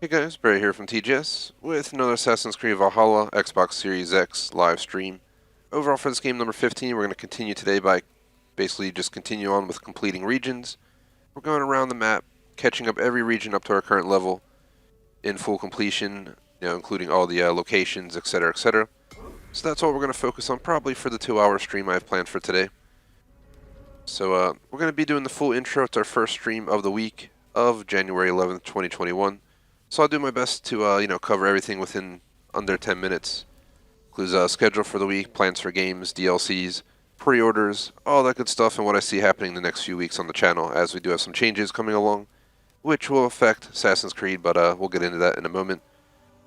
Hey guys, Barry here from TGS with another Assassin's Creed Valhalla Xbox Series X live stream. Overall for this game number 15, we're going to continue today by basically just continue on with completing regions. We're going around the map, catching up every region up to our current level in full completion, including all the locations, etc., etc. So that's what we're going to focus on probably for the 2-hour stream I have planned for today. So we're going to be doing the full intro to our first stream of the week of January 11th, 2021. So I'll do my best to cover everything within under 10 minutes. Includes schedule for the week, plans for games, DLCs, pre-orders, all that good stuff, and what I see happening the next few weeks on the channel, as we do have some changes coming along, which will affect Assassin's Creed, but we'll get into that in a moment.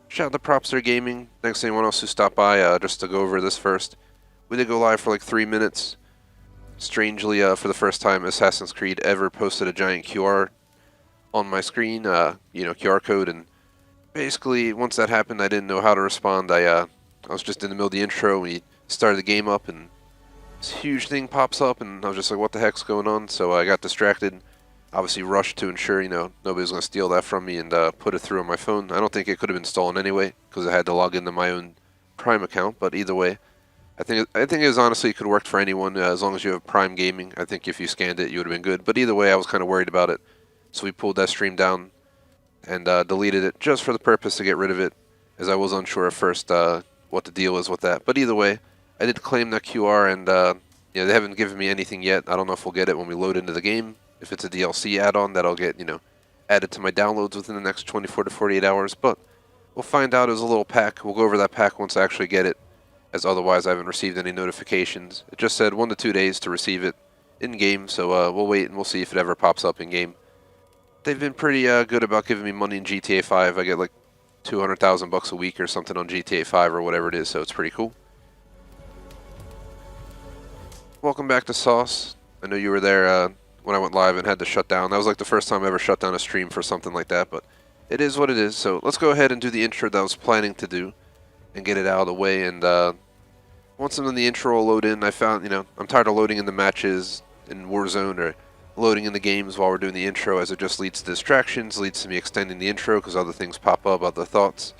Shout out to Propster Gaming. Thanks to anyone else who stopped by just to go over this first. We did go live for like 3 minutes. Strangely, for the first time Assassin's Creed ever posted a giant QR on my screen, QR code, and basically once that happened I didn't know how to respond. I was just in the middle of the intro, we started the game up and this huge thing pops up and I was just like, what the heck's going on? So I got distracted, obviously rushed to ensure nobody's going to steal that from me, and put it through on my phone. I don't think it could have been stolen anyway because I had to log into my own Prime account, but either way, I think it was honestly, it could have worked for anyone as long as you have Prime Gaming. I think if you scanned it you would have been good, but either way I was kind of worried about it. So we pulled that stream down and deleted it just for the purpose to get rid of it, as I was unsure at first what the deal was with that. But either way, I did claim that QR, and they haven't given me anything yet. I don't know if we'll get it when we load into the game. If it's a DLC add-on, that'll get added to my downloads within the next 24 to 48 hours. But we'll find out. It was a little pack. We'll go over that pack once I actually get it, as otherwise I haven't received any notifications. It just said 1 to 2 days to receive it in-game, so we'll wait and we'll see if it ever pops up in-game. They've been pretty good about giving me money in GTA 5. I get like 200,000 bucks a week or something on GTA 5 or whatever it is, so it's pretty cool. Welcome back to Sauce. I know you were there when I went live and had to shut down. That was like the first time I ever shut down a stream for something like that, but it is what it is. So let's go ahead and do the intro that I was planning to do and get it out of the way. And once I'm in the intro, I'll load in. I found, I'm tired of loading in the matches in Warzone or loading in the games while we're doing the intro, as it just leads to distractions, leads to me extending the intro because other things pop up, other thoughts.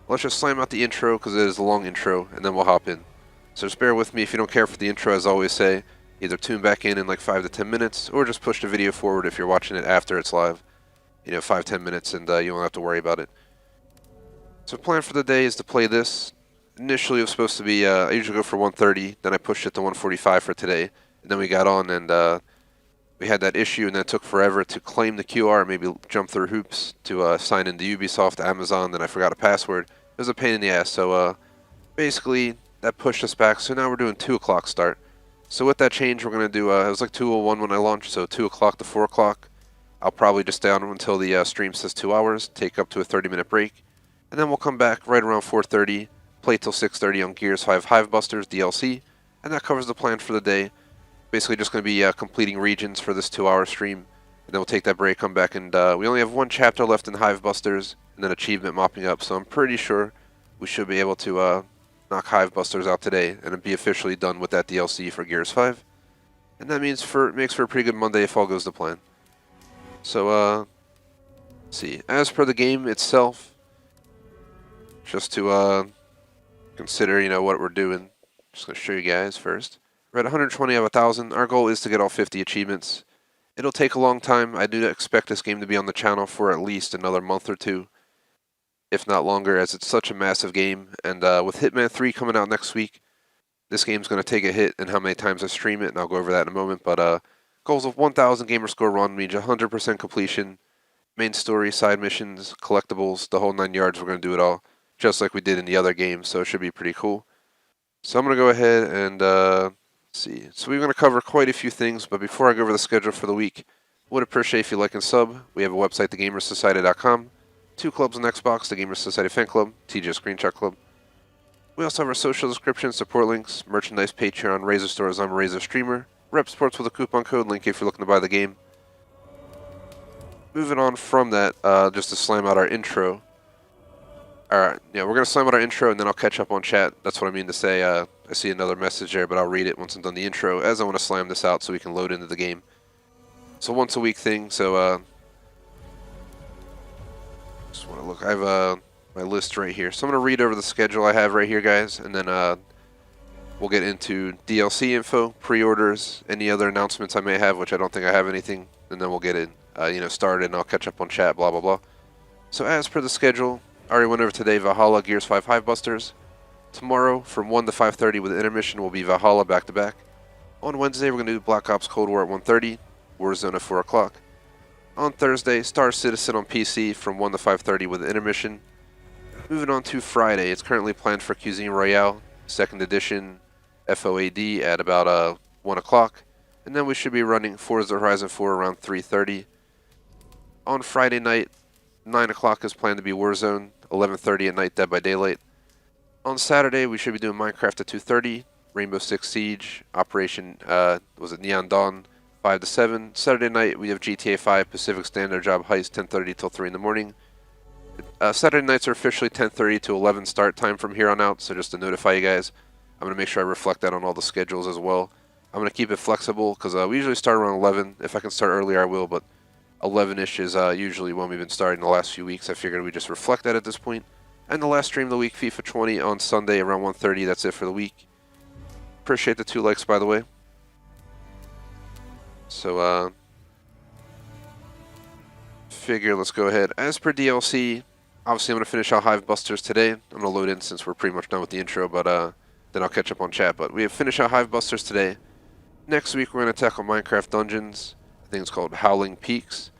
Let's just slam out the intro because it is a long intro, and then we'll hop in. So just bear with me if you don't care for the intro, as I always say. Either tune back in like 5 to 10 minutes, or just push the video forward if you're watching it after it's live. 5-10 minutes, and you won't have to worry about it. So the plan for the day is to play this. Initially it was supposed to be, I usually go for 130, then I pushed it to 145 for today, and then we got on and we had that issue, and that took forever to claim the QR, maybe jump through hoops to sign into Ubisoft, Amazon, then I forgot a password. It was a pain in the ass, so basically that pushed us back, so now we're doing 2 o'clock start. So with that change, we're going to do, it was like 2:01 when I launched, so 2 o'clock to 4 o'clock. I'll probably just stay on until the stream says 2 hours, take up to a 30-minute break, and then we'll come back right around 4:30, play till 6:30 on Gears 5 Hivebusters DLC, and that covers the plan for the day. Basically just going to be completing regions for this 2-hour stream, and then we'll take that break, come back, and we only have 1 chapter left in Hivebusters, and then achievement mopping up, so I'm pretty sure we should be able to knock Hivebusters out today, and be officially done with that DLC for Gears 5. And that means it makes for a pretty good Monday if all goes to plan. So, let's see. As per the game itself, just to consider, what we're doing, just going to show you guys first. We're at 120 out of 1,000. Our goal is to get all 50 achievements. It'll take a long time. I do expect this game to be on the channel for at least another month or 2, if not longer, as it's such a massive game. And with Hitman 3 coming out next week, this game's going to take a hit in how many times I stream it, and I'll go over that in a moment. But goals of 1,000 gamer score run means 100% completion, main story, side missions, collectibles, the whole 9 yards. We're going to do it all, just like we did in the other games, so it should be pretty cool. So I'm going to go ahead and let's see. So we're going to cover quite a few things, but before I go over the schedule for the week, would appreciate if you like and sub. We have a website, thegamersociety.com. 2 clubs on Xbox, the Gamers Society Fan Club, TGS Screenshot Club. We also have our social description, support links, merchandise, Patreon, Razer stores. I'm a Razer streamer. Rep Sports with a coupon code, link if you're looking to buy the game. Moving on from that, just to slam out our intro. Alright, yeah, we're going to slam out our intro and then I'll catch up on chat. That's what I mean to say. I see another message there, but I'll read it once I'm done the intro, as I want to slam this out so we can load into the game. It's a once a week thing, so Just want to look. I have my list right here. So I'm going to read over the schedule I have right here, guys, and then we'll get into DLC info, pre-orders, any other announcements I may have, which I don't think I have anything, and then we'll get it, started, and I'll catch up on chat, blah, blah, blah. So as per the schedule, I already went over today Valhalla, Gears 5 Hive Busters. Tomorrow, from 1 to 5:30 with intermission, will be Valhalla back-to-back. On Wednesday, we're going to do Black Ops Cold War at 1:30, Warzone at 4 o'clock. On Thursday, Star Citizen on PC from 1 to 5:30 with intermission. Moving on to Friday, it's currently planned for Cuisine Royale, 2nd edition, FOAD at about 1 o'clock. And then we should be running Forza Horizon 4 around 3:30. On Friday night, 9 o'clock is planned to be Warzone, 11:30 at night, Dead by Daylight. On Saturday, we should be doing Minecraft at 2:30, Rainbow Six Siege, Operation, Neon Dawn, 5 to 7. Saturday night, we have GTA 5 Pacific Standard Job Heist, 10:30 till 3 in the morning. Saturday nights are officially 10:30 to 11 start time from here on out, so just to notify you guys, I'm going to make sure I reflect that on all the schedules as well. I'm going to keep it flexible, because we usually start around 11. If I can start earlier, I will, but 11-ish is usually when we've been starting the last few weeks. I figured we just reflect that at this point. And the last stream of the week, FIFA 20 on Sunday around 1:30. That's it for the week. Appreciate the 2 likes, by the way. So, figure let's go ahead. As per DLC, obviously I'm going to finish out Hive Busters today. I'm going to load in since we're pretty much done with the intro, but then I'll catch up on chat. But we have finished out Hive Busters today. Next week, we're going to tackle Minecraft Dungeons. I think it's called Howling Peaks.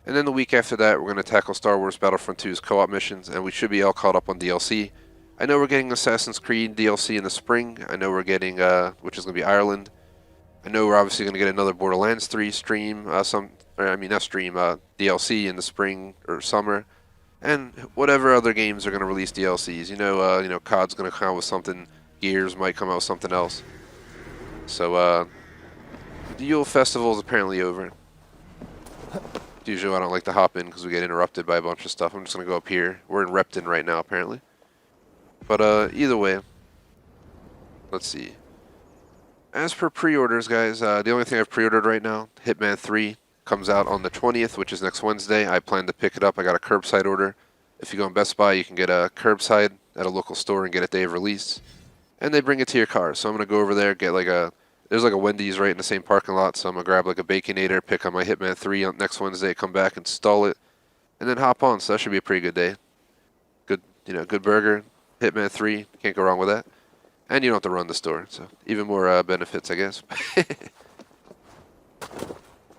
And then the week after that, we're going to tackle Star Wars Battlefront 2's co-op missions, and we should be all caught up on DLC. I know we're getting Assassin's Creed DLC in the spring. I know we're getting, which is going to be Ireland. I know we're obviously going to get another Borderlands 3 stream, DLC in the spring or summer. And whatever other games are going to release DLCs. COD's going to come out with something. Gears might come out with something else. So, the Yule Festival is apparently over. Usually I don't like to hop in because we get interrupted by a bunch of stuff. I'm just going to go up here. We're in Repton right now, apparently. But either way, let's see. As per pre-orders, guys, the only thing I've pre-ordered right now, Hitman 3, comes out on the 20th, which is next Wednesday. I plan to pick it up. I got a curbside order. If you go on Best Buy, you can get a curbside at a local store and get it day of release. And they bring it to your car. So I'm going to go over there, get there's like a Wendy's right in the same parking lot, so I'm going to grab like a Baconator, pick up my Hitman 3 on next Wednesday, come back, install it, and then hop on. So that should be a pretty good day. Good burger, Hitman 3, can't go wrong with that. And you don't have to run the store, so even more benefits, I guess.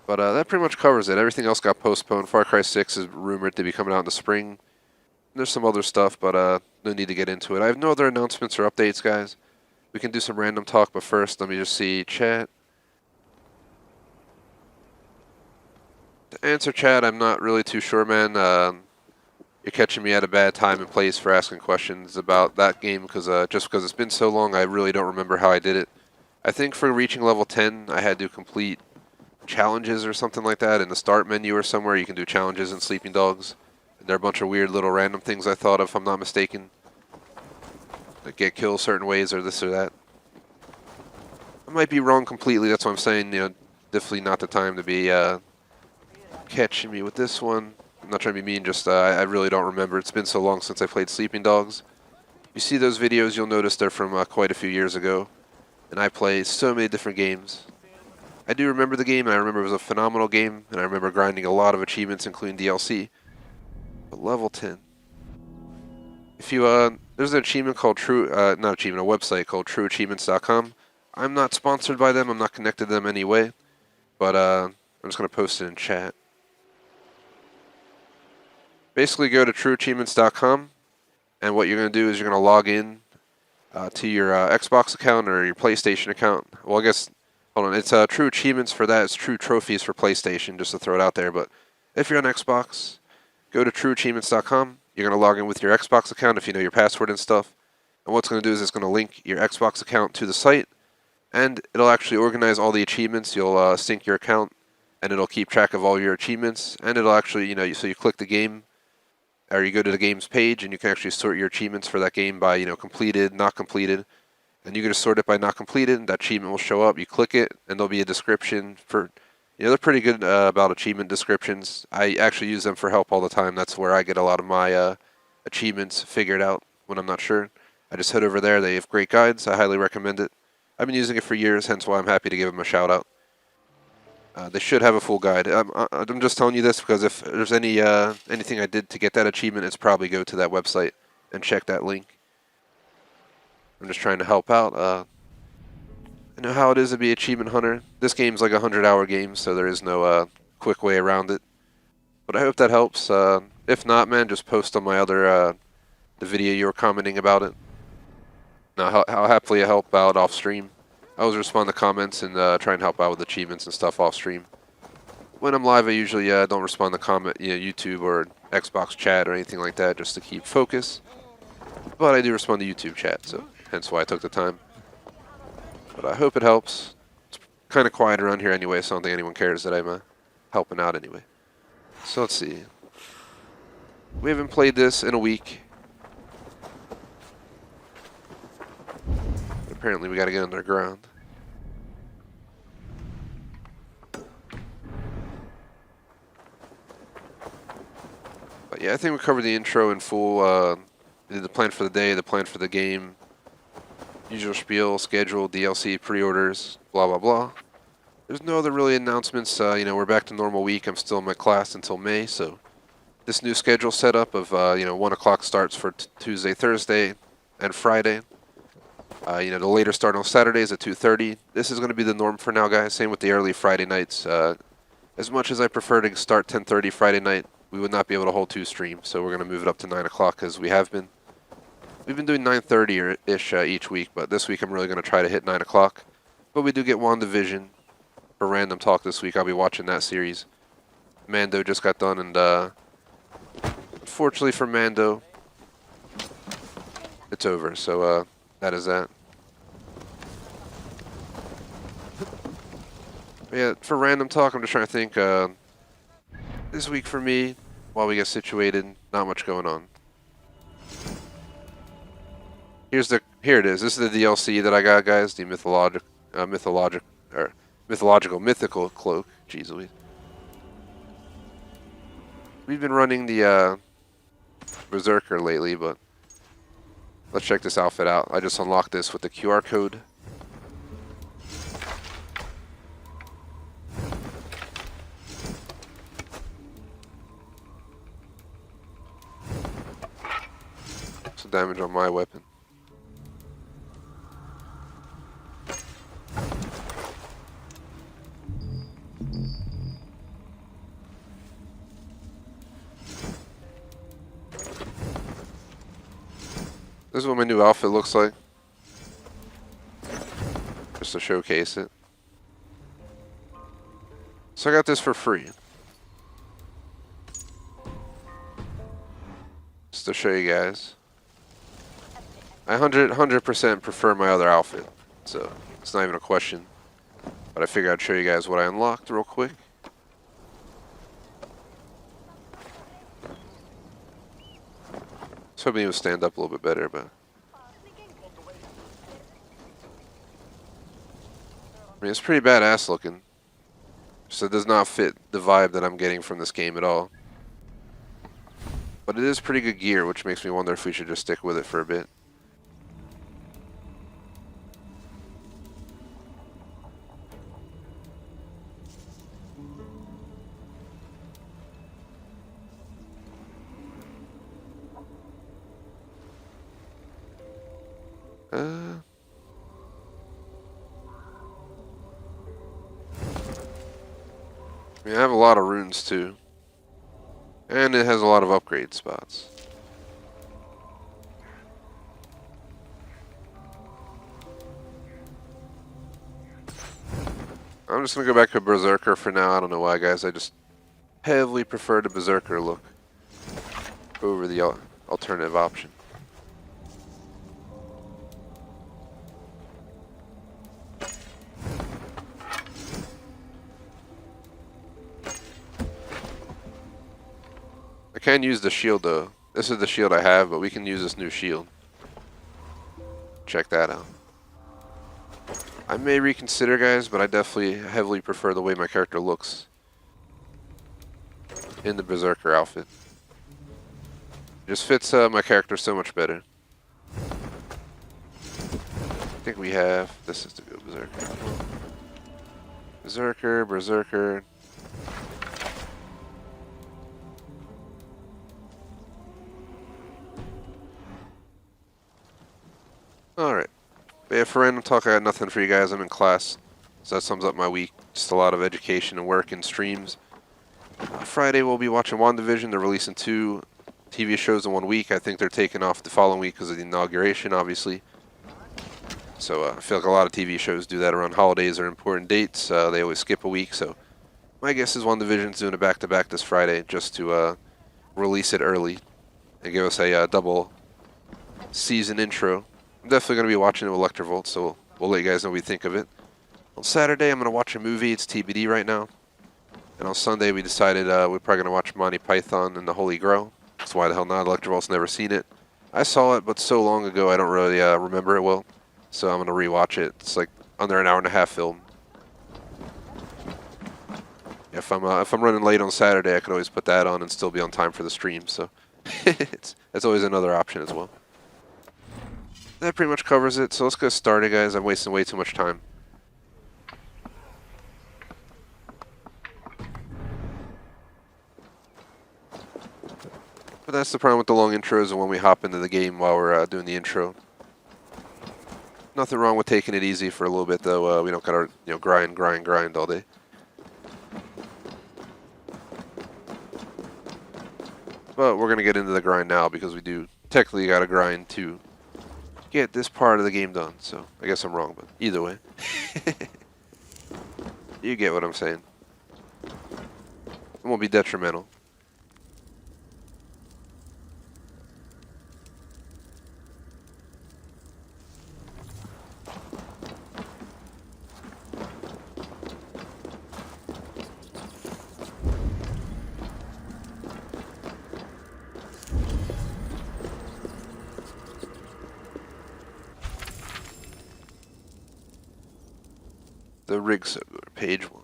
But that pretty much covers it. Everything else got postponed. Far Cry 6 is rumored to be coming out in the spring. There's some other stuff, but no need to get into it. I have no other announcements or updates, guys. We can do some random talk, but first, let me just see chat. To answer chat, I'm not really too sure, man. You're catching me at a bad time and place for asking questions about that game, because just because it's been so long, I really don't remember how I did it. I think for reaching level 10, I had to complete challenges or something like that in the start menu or somewhere. You can do challenges in Sleeping Dogs. And there are a bunch of weird little random things I thought of, if I'm not mistaken. Like get killed certain ways or this or that. I might be wrong completely, that's what I'm saying, definitely not the time to be catching me with this one. I'm not trying to be mean, just I really don't remember. It's been so long since I played Sleeping Dogs. You see those videos, you'll notice they're from quite a few years ago. And I play so many different games. I do remember the game, and I remember it was a phenomenal game, and I remember grinding a lot of achievements, including DLC. But level 10. If you, there's an achievement called a website called trueachievements.com. I'm not sponsored by them, I'm not connected to them anyway, but I'm just going to post it in chat. Basically go to trueachievements.com, and what you're going to do is you're going to log in to your Xbox account or your PlayStation account. Well, I guess, hold on, it's True Achievements for that, it's True Trophies for PlayStation, just to throw it out there, but if you're on Xbox, go to trueachievements.com. You're going to log in with your Xbox account if you know your password and stuff. And what it's going to do is it's going to link your Xbox account to the site, and it'll actually organize all the achievements. You'll sync your account, and it'll keep track of all your achievements, and it'll actually, so you click the game, or you go to the game's page, and you can actually sort your achievements for that game by, completed, not completed. And you can just sort it by not completed, and that achievement will show up. You click it, and there'll be a description for, Yeah, they're pretty good about achievement descriptions. I actually use them for help all the time. That's where I get a lot of my achievements figured out when I'm not sure. I just head over there. They have great guides. I highly recommend it. I've been using it for years, hence why I'm happy to give them a shout out. They should have a full guide. I'm just telling you this because if there's anything I did to get that achievement, it's probably go to that website and check that link. I'm just trying to help out. I know how it is to be achievement hunter. This game's like a 100-hour game, so there is no quick way around it. But I hope that helps. If not, man, just post on my other the video you were commenting about it. Now, I'll happily help out off stream. I always respond to comments and try and help out with achievements and stuff off stream. When I'm live, I usually don't respond to comment, YouTube or Xbox chat or anything like that, just to keep focus. But I do respond to YouTube chat, so hence why I took the time. But I hope it helps. It's kind of quiet around here anyway, so I don't think anyone cares that I'm helping out anyway. So let's see. We haven't played this in a week. But apparently we got to get underground. But yeah, I think we covered the intro in full. The plan for the day, the plan for the game, usual spiel, schedule, DLC, pre-orders, blah blah blah. There's no other really announcements. We're back to normal week. I'm still in my class until May, so this new schedule setup of 1 o'clock starts for Tuesday, Thursday, and Friday. The later start on Saturdays at 2:30. This is going to be the norm for now, guys. Same with the early Friday nights. As much as I prefer to start 10:30 Friday night, we would not be able to hold 2 streams, so we're going to move it up to 9 o'clock as we have been. We've been doing 9:30-ish each week, but this week I'm really going to try to hit 9 o'clock. But we do get WandaVision for Random Talk this week. I'll be watching that series. Mando just got done, and unfortunately for Mando, it's over. So that is that. But yeah, for Random Talk, I'm just trying to think. This week for me, while we get situated, not much going on. Here it is. This is the DLC that I got, guys. The mythical cloak. Jeez Louise. We've been running the Berserker lately, but let's check this outfit out. I just unlocked this with the QR code. Some damage on my weapon. This is what my new outfit looks like. Just to showcase it. So I got this for free. Just to show you guys. I 100% prefer my other outfit. So it's not even a question. But I figured I'd show you guys what I unlocked real quick. I was hoping he would stand up a little bit better, but I mean, it's pretty badass looking. So it does not fit the vibe that I'm getting from this game at all. But it is pretty good gear, which makes me wonder if we should just stick with it for a bit. I have a lot of runes too. And it has a lot of upgrade spots. I'm just going to go back to Berserker for now. I don't know why, guys. I just heavily prefer the Berserker look over the alternative option. I can use the shield though. This is the shield I have, but we can use this new shield. Check that out. I may reconsider, guys, but I definitely heavily prefer the way my character looks in the Berserker outfit. It just fits my character so much better. I think we have... This is to go Berserker. Berserker, Berserker. Alright. But yeah, for random talk, I got nothing for you guys. I'm in class. So that sums up my week. Just a lot of education and work and streams. Friday we'll be watching WandaVision. They're releasing 2 TV shows in 1 week. I think they're taking off the following week because of the inauguration, obviously. So I feel like a lot of TV shows do that around holidays or important dates. They always skip a week. So my guess is WandaVision's doing a back-to-back this Friday just to release it early and give us a double season intro. I'm definitely going to be watching it with Electrovolt, so we'll let you guys know what we think of it. On Saturday, I'm going to watch a movie. It's TBD right now. And on Sunday, we decided we're probably going to watch Monty Python and the Holy Grail. That's why the hell not. Electrovolt's never seen it. I saw it, but so long ago, I don't really remember it well. So I'm going to rewatch it. It's like under an hour-and-a-half film. If I'm running late on Saturday, I could always put that on and still be on time for the stream. So that's always another option as well. That pretty much covers it, so let's get started, guys. I'm wasting way too much time. But that's the problem with the long intros and when we hop into the game while we're doing the intro. Nothing wrong with taking it easy for a little bit, though. We don't gotta, grind all day. But we're gonna get into the grind now because we do technically gotta grind to get this part of the game done. So I guess I'm wrong, but either way, you get what I'm saying. It won't be detrimental. The rig page 1.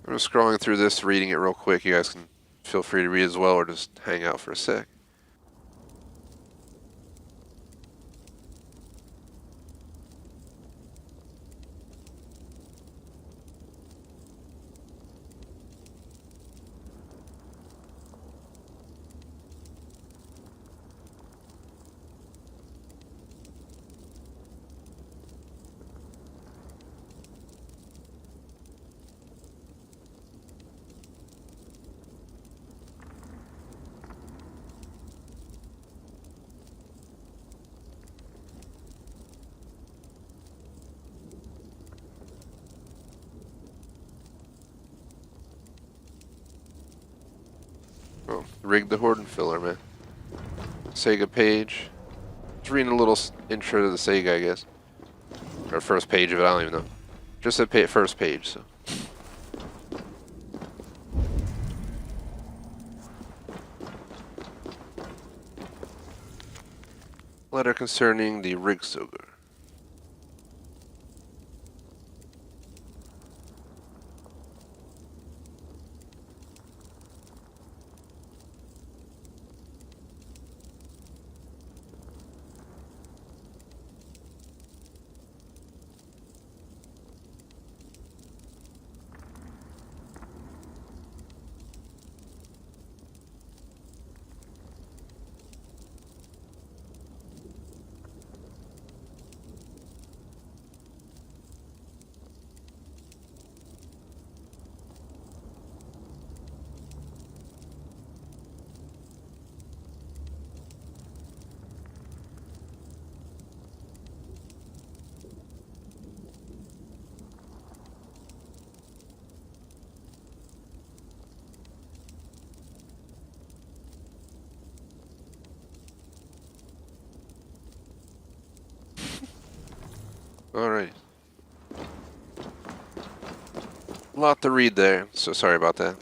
I'm just scrolling through this, reading it real quick. You guys can feel free to read as well or just hang out for a sec. Oh, rig the Horde filler, man. Sega page. Just reading a little intro to the Sega, I guess. Or first page of it, I don't even know. Just a first page, so. Letter concerning the Rigsogar. Alright. A lot to read there, so sorry about that.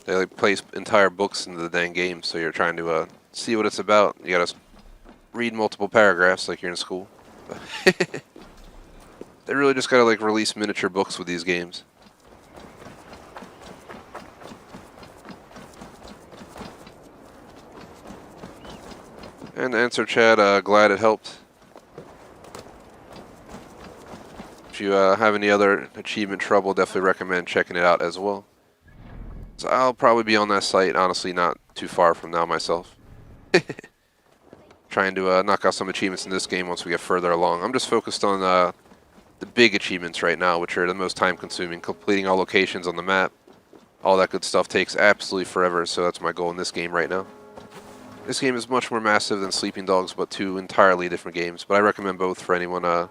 They like place entire books into the dang game, so you're trying to see what it's about. You gotta read multiple paragraphs like you're in school. They really just gotta like release miniature books with these games. And answer chat, glad it helped. If you have any other achievement trouble, definitely recommend checking it out as well. So I'll probably be on that site, honestly, not too far from now myself. Trying to knock out some achievements in this game once we get further along. I'm just focused on the big achievements right now, which are the most time-consuming. Completing all locations on the map, all that good stuff takes absolutely forever, so that's my goal in this game right now. This game is much more massive than Sleeping Dogs, but two entirely different games. But I recommend both for anyone,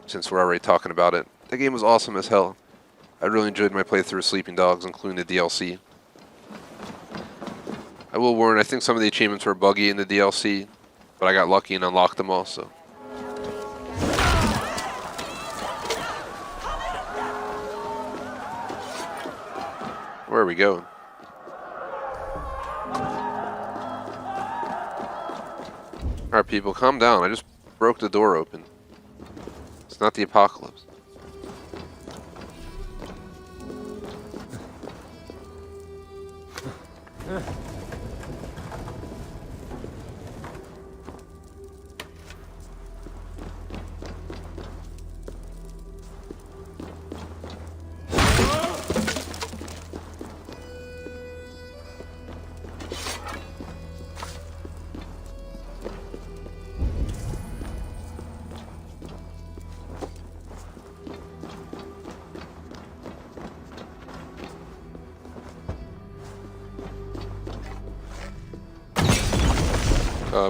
since we're already talking about it. The game was awesome as hell. I really enjoyed my playthrough of Sleeping Dogs, including the DLC. I will warn, I think some of the achievements were buggy in the DLC, but I got lucky and unlocked them all, so. Where are we going? Alright people, calm down. I just broke the door open. It's not the apocalypse.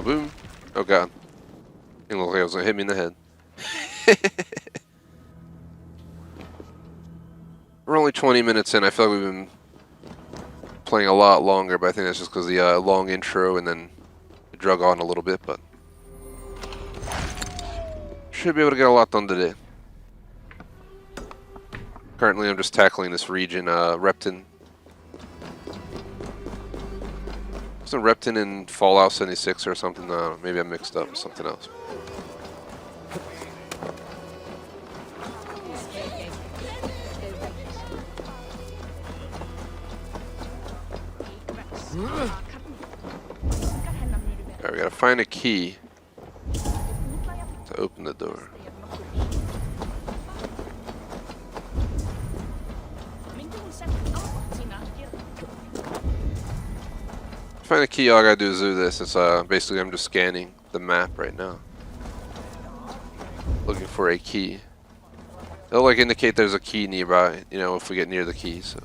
Boom. Oh god. It looked like it was gonna hit me in the head. We're only 20 minutes in. I feel like we've been playing a lot longer, but I think that's just because of the long intro and then it drug on a little bit, but should be able to get a lot done today. Currently I'm just tackling this region, Repton. Wasn't Repton in Fallout 76 or something? No, maybe I mixed up with something else. Alright, we gotta find a key to open the door. To find a key, all I gotta do is do this. It's basically I'm just scanning the map right now, looking for a key. It'll like indicate there's a key nearby, you know, if we get near the key. So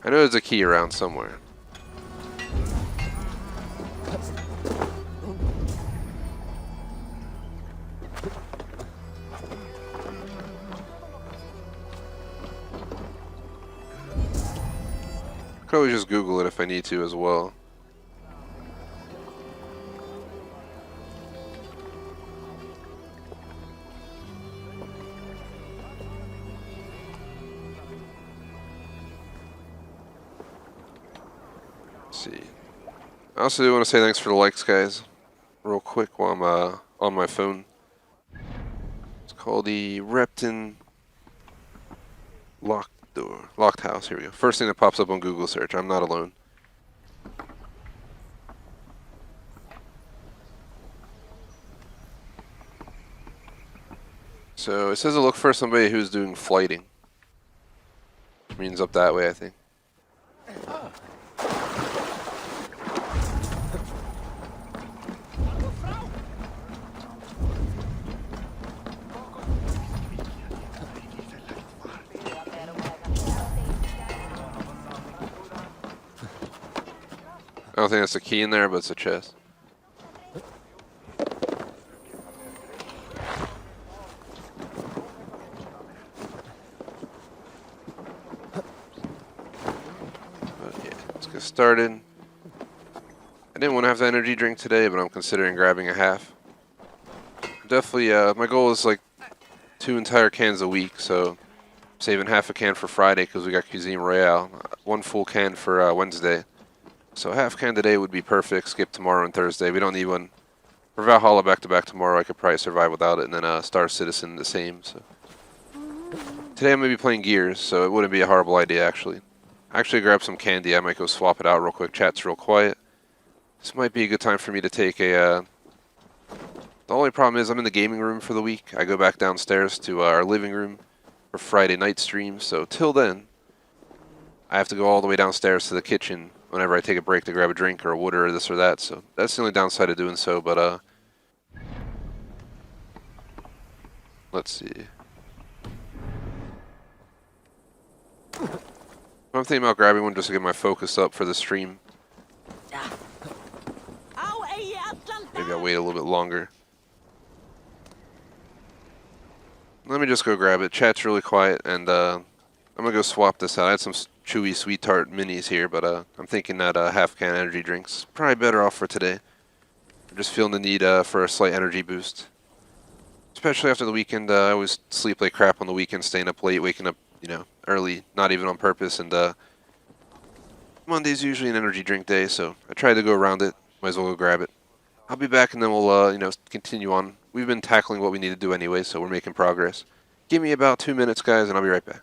I know there's a key around somewhere. I could always just Google it if I need to as well. Let's see. I also do want to say thanks for the likes, guys. Real quick while I'm on my phone. It's called the Repton Locked house. Here we go. First thing that pops up on Google search. I'm not alone. So it says to look for somebody who's doing flighting, which means up that way, I think. I don't think that's a key in there, but it's a chest. But yeah, let's get started. I didn't want to have the energy drink today, but I'm considering grabbing a half. definitely, my goal is like 2 entire cans a week, so saving half a can for Friday because we got Cuisine Royale. 1 full can for Wednesday. So half can today would be perfect. Skip tomorrow and Thursday. We don't need one. For Valhalla back-to-back tomorrow, I could probably survive without it, and then Star Citizen the same. So today I'm going to be playing Gears, so it wouldn't be a horrible idea, actually. Actually, grab some candy. I might go swap it out real quick. Chat's real quiet. This might be a good time for me to take a... The only problem is I'm in the gaming room for the week. I go back downstairs to our living room for Friday night streams, so till then, I have to go all the way downstairs to the kitchen whenever I take a break to grab a drink or a water or this or that, so that's the only downside of doing so, but let's see. I'm thinking about grabbing one just to get my focus up for the stream. Maybe I'll wait a little bit longer. Let me just go grab it. Chat's really quiet, and I'm gonna go swap this out. I had some chewy sweet tart minis here, but I'm thinking that half can energy drinks probably better off for today. I'm just feeling the need for a slight energy boost, especially after the weekend. I always sleep like crap on the weekend, staying up late, waking up, you know, early, not even on purpose. And Monday's usually an energy drink day, so I tried to go around it. Might as well go grab it. I'll be back, and then we'll you know, continue on. We've been tackling what we need to do anyway, so we're making progress. Give me about 2 minutes, guys, and I'll be right back.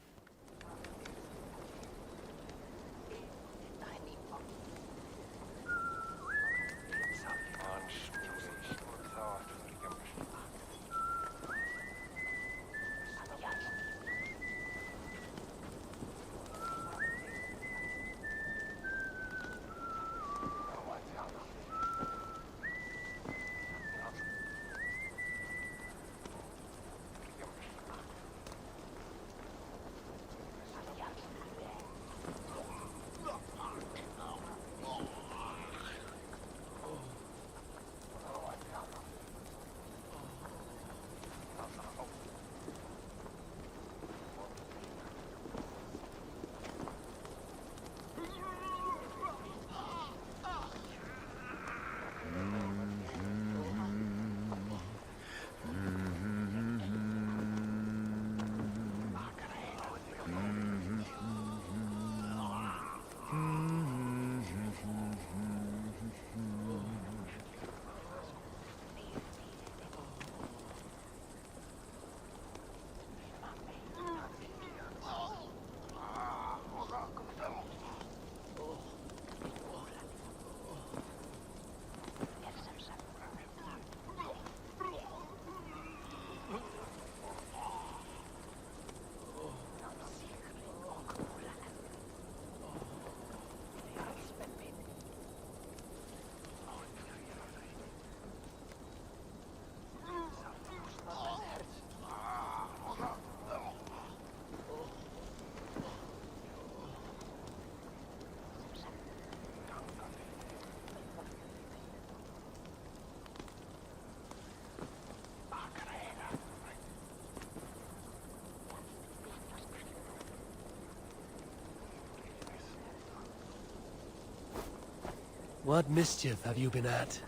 What mischief have you been at?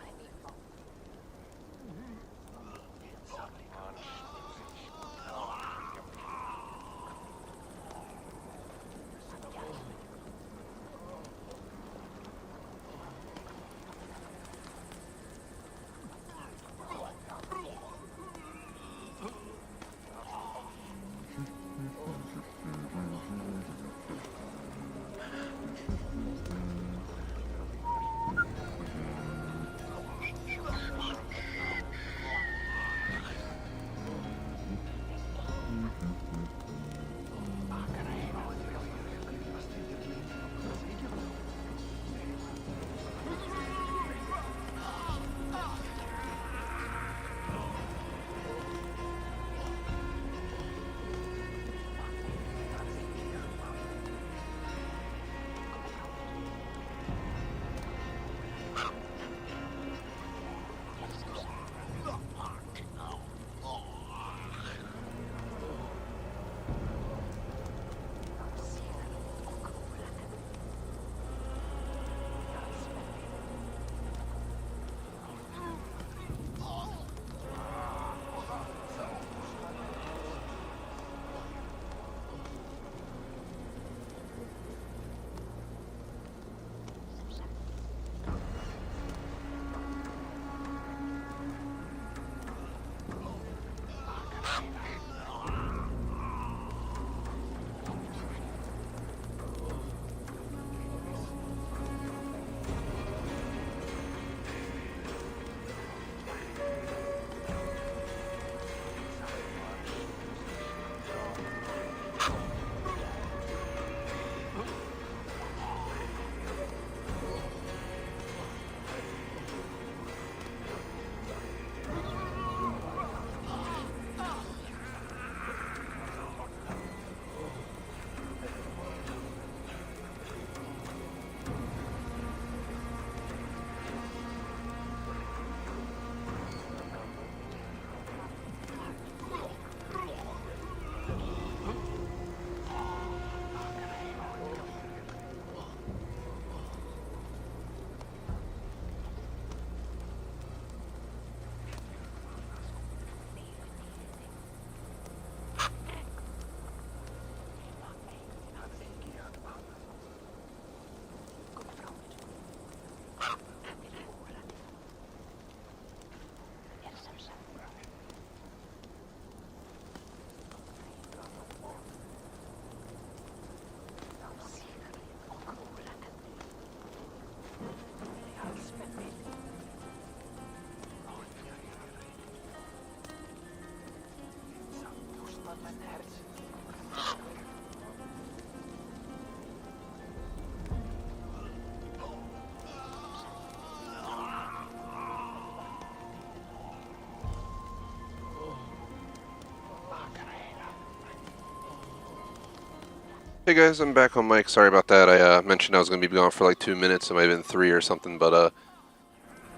Hey guys, I'm back on mic. Sorry about that. I mentioned I was going to be gone for like 2 minutes. It might have been 3 or something, but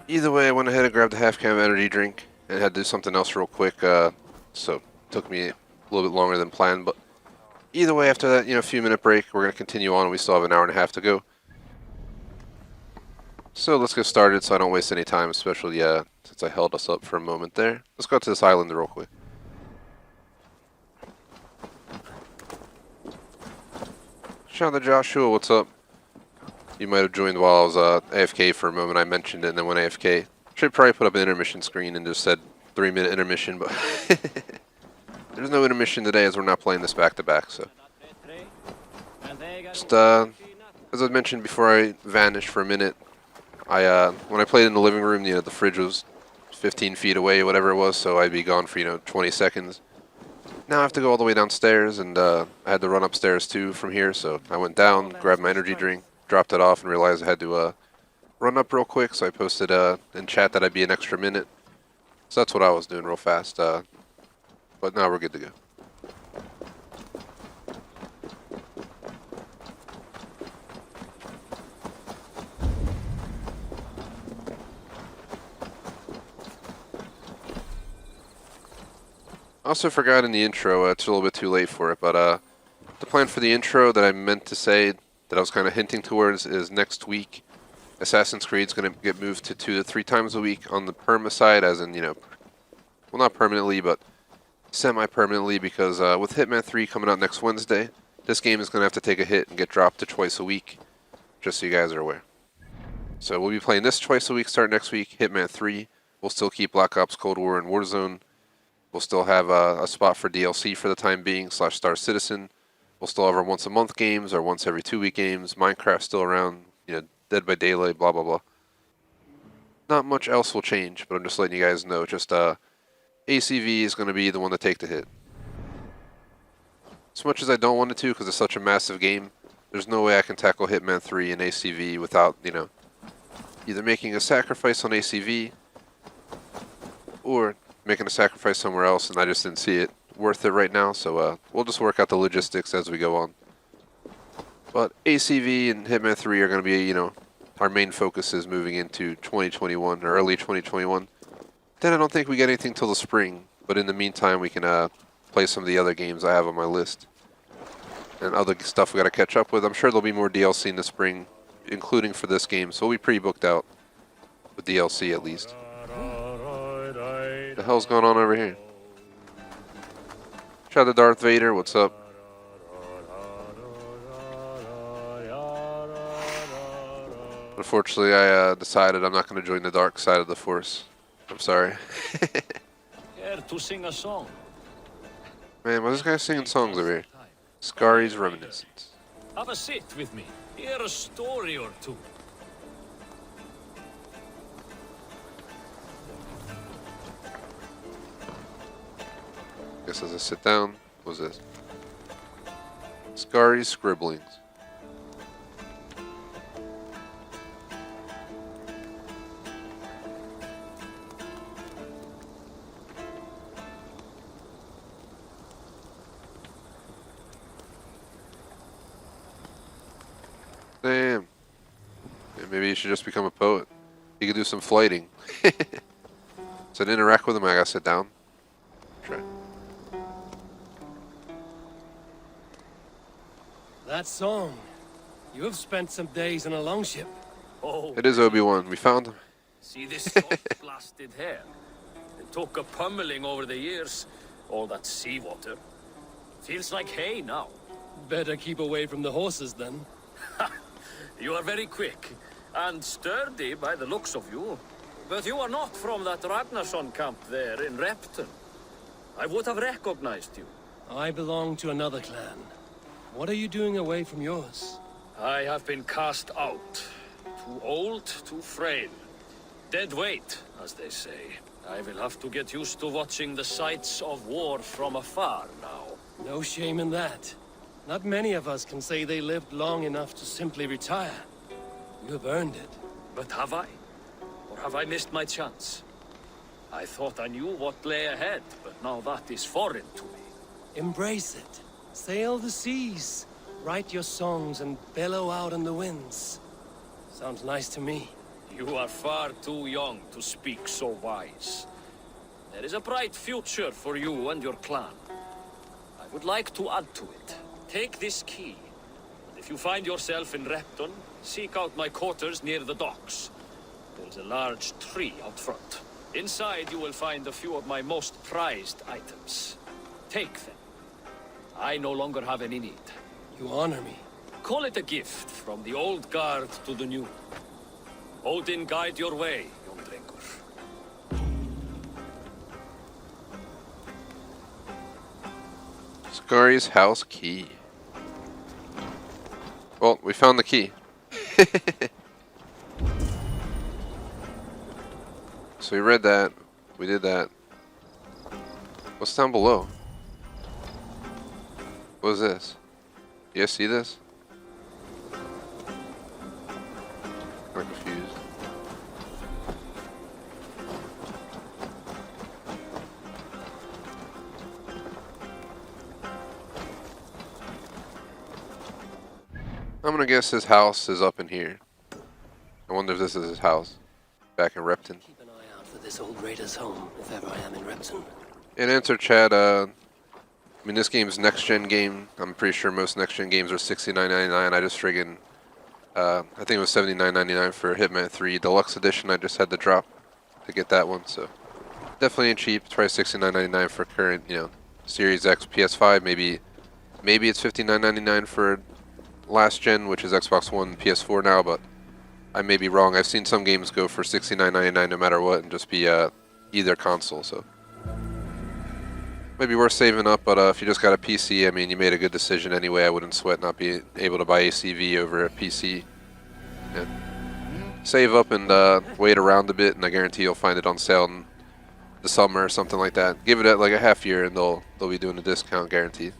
either way, I went ahead and grabbed a half can of energy drink and had to do something else real quick. So it took me a little bit longer than planned. But either way, after that, few minute break, we're going to continue on. We still have an hour and a half to go. So let's get started so I don't waste any time, especially since I held us up for a moment there. Let's go to this island real quick. Shout out to Joshua, what's up? You might have joined while I was AFK for a moment. I mentioned it and then went AFK. Should probably put up an intermission screen and just said 3-minute intermission, but there's no intermission today as we're not playing this back-to-back, so. Just, as I mentioned before I vanished for a minute, when I played in the living room, the fridge was 15 feet away, whatever it was, so I'd be gone for, 20 seconds. Now I have to go all the way downstairs, and I had to run upstairs too from here, so I went down, grabbed my energy drink, dropped it off, and realized I had to run up real quick, so I posted in chat that I'd be an extra minute. So that's what I was doing real fast, but now we're good to go. I also forgot in the intro, it's a little bit too late for it, but the plan for the intro that I meant to say, that I was kind of hinting towards, is next week Assassin's Creed's going to get moved to 2 to 3 times a week on the perma side, as in, well, not permanently, but semi-permanently, because with Hitman 3 coming out next Wednesday, this game is going to have to take a hit and get dropped to twice a week, just so you guys are aware. So we'll be playing this twice a week start next week, Hitman 3. We'll still keep Black Ops Cold War and Warzone. We'll still have a spot for DLC for the time being, / Star Citizen. We'll still have our once a month games, our once every 2 week games. Minecraft's still around, Dead by Daylight, blah, blah, blah. Not much else will change, but I'm just letting you guys know. Just ACV is going to be the one to take the hit. As much as I don't want it to, because it's such a massive game, there's no way I can tackle Hitman 3 and ACV without, either making a sacrifice on ACV or making a sacrifice somewhere else, and I just didn't see it worth it right now, so we'll just work out the logistics as we go on. But ACV and Hitman 3 are going to be, our main focuses moving into 2021, or early 2021. Then I don't think we get anything till the spring, but in the meantime we can play some of the other games I have on my list. And other stuff we got to catch up with. I'm sure there'll be more DLC in the spring, including for this game, so we'll be pretty booked out with DLC at least. What the hell's going on over here? Shout out to Darth Vader, what's up? Unfortunately, I decided I'm not going to join the dark side of the Force. I'm sorry. Care to sing a song? Man, why is this guy singing songs over here? Scari's Reminiscence. Have a sit with me. Hear a story or two. Guess as I sit down, what's this? Scari's Scribblings. Damn. Yeah, maybe you should just become a poet. You could do some flighting. So to interact with him, I gotta sit down. Try. That song. You have spent some days on a longship. Oh, It is Obi-Wan. We found him. see this soft blasted hair? It took a pummeling over the years. All that seawater. Feels like hay now. Better keep away from the horses then. You are very quick and sturdy by the looks of you. But you are not from that Ragnarsson camp there in Repton. I would have recognized you. I belong to another clan. What are you doing away from yours? I have been cast out. Too old, too frail. Dead weight, as they say. I will have to get used to watching the sights of war from afar now. No shame in that. Not many of us can say they lived long enough to simply retire. You have earned it. But have I? Or have I missed my chance? I thought I knew what lay ahead, but now that is foreign to me. Embrace it. Sail the seas. Write your songs and bellow out in the winds. Sounds nice to me. You are far too young to speak so wise. There is a bright future for you and your clan. I would like to add to it. Take this key. And if you find yourself in Repton, seek out my quarters near the docks. There is a large tree out front. Inside you will find a few of my most prized items. Take them. I no longer have any need. You honor me. Call it a gift from the old guard to the new. Odin guide your way, young drengur. Skari's house key. Well, we found the key. So we read that. We did that. What's down below? What is this? You guys see this? I'm confused. I'm gonna guess his house is up in here. I wonder if this is his house. Back in Repton. Keep an eye out for this old raider's home, if ever I am in Repton. And answer chat, I mean, this game's next-gen game. I'm pretty sure most next-gen games are $69.99. I just friggin', I think it was $79.99 for Hitman 3 Deluxe Edition. I just had to drop to get that one, so definitely ain't cheap. It's probably $69.99 for current, you know, Series X, PS5. Maybe it's $59.99 for last gen, which is Xbox One, PS4 now, but I may be wrong. I've seen some games go for $69.99 no matter what and just be either console, so maybe worth saving up. But if you just got a PC, I mean, you made a good decision anyway. I wouldn't sweat not being able to buy ACV over a PC. Yeah. Save up and wait around a bit, and I guarantee you'll find it on sale in the summer or something like that. Give it like a half year, and they'll be doing a discount guaranteed.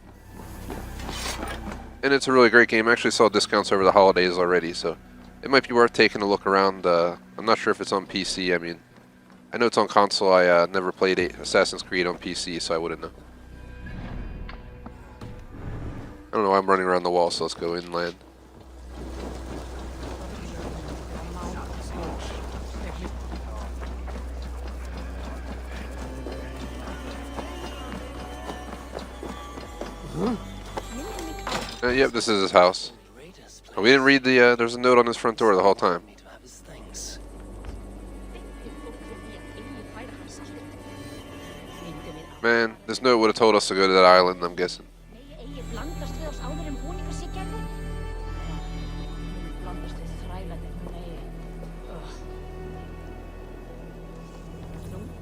And it's a really great game. I actually saw discounts over the holidays already, so it might be worth taking a look around. I'm not sure if it's on PC. I mean, I know it's on console. I never played Assassin's Creed on PC, so I wouldn't know. I don't know why I'm running around the wall, so let's go inland. Yep, this is his house. Oh, we didn't read the, there's a note on his front door the whole time. Man, this note would have told us to go to that island, I'm guessing.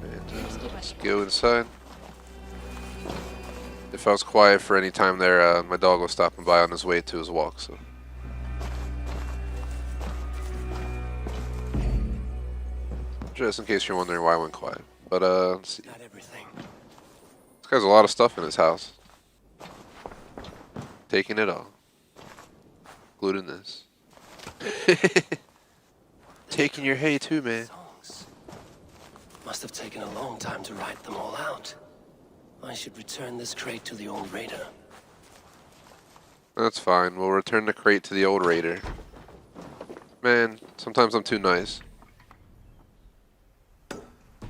And, let's go inside. If I was quiet for any time there, my dog was stopping by on his way to his walk, so. Just in case you're wondering why I went quiet. But, let's see. Not everything. This guy's a lot of stuff in his house. Taking it all. Including this. Taking your hay too, man. Songs. Must have taken a long time to write them all out. I should return this crate to the old raider. That's fine. We'll return the crate to the old raider. Man, sometimes I'm too nice.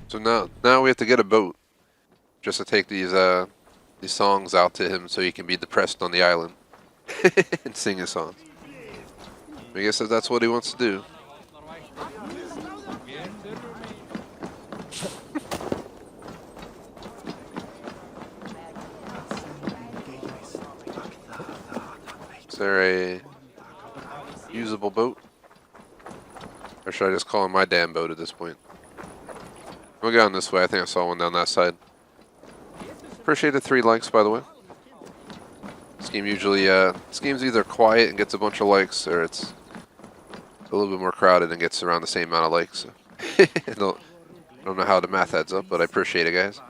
So now we have to get a boat just to take these songs out to him so he can be depressed on the island and sing his songs. I guess if that's what he wants to do. Is there a usable boat? Or should I just call him my damn boat at this point? We'll go on this way. I think I saw one down that side. Appreciate the 3 likes, by the way. This game usually, this game's either quiet and gets a bunch of likes, or it's a little bit more crowded and gets around the same amount of likes. So I don't know how the math adds up, but I appreciate it, guys.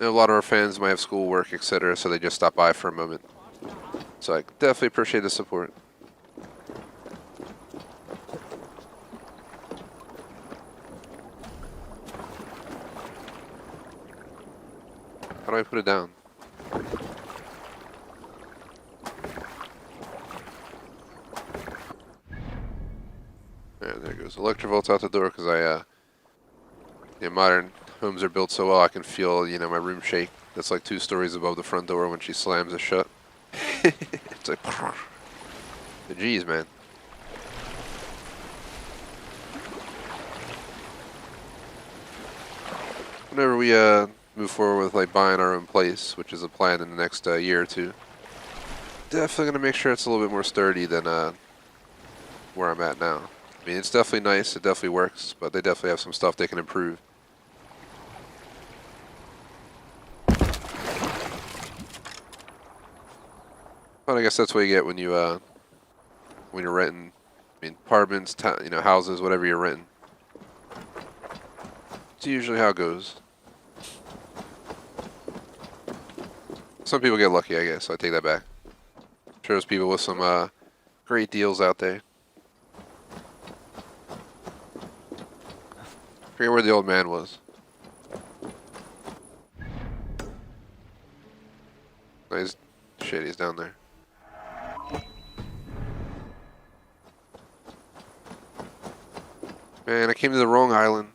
know a lot of our fans might have schoolwork, etc., so they just stop by for a moment. So I definitely appreciate the support. How do I put it down? Yeah, there it goes. Electrovolt's out the door because modern homes are built so well I can feel, my room shake. That's like 2 stories above the front door when she slams it shut. It's like, geez, man. Whenever we move forward with like buying our own place, which is a plan in the next year or two, definitely gonna make sure it's a little bit more sturdy than where I'm at now. I mean, it's definitely nice, it definitely works, but they definitely have some stuff they can improve. But I guess that's what you get when you're renting. I mean, apartments, houses, whatever you're renting. It's usually how it goes. Some people get lucky, I guess. So I take that back. I'm sure there's people with some great deals out there. Forget where the old man was. Nice shit, he's down there. Man, I came to the wrong island.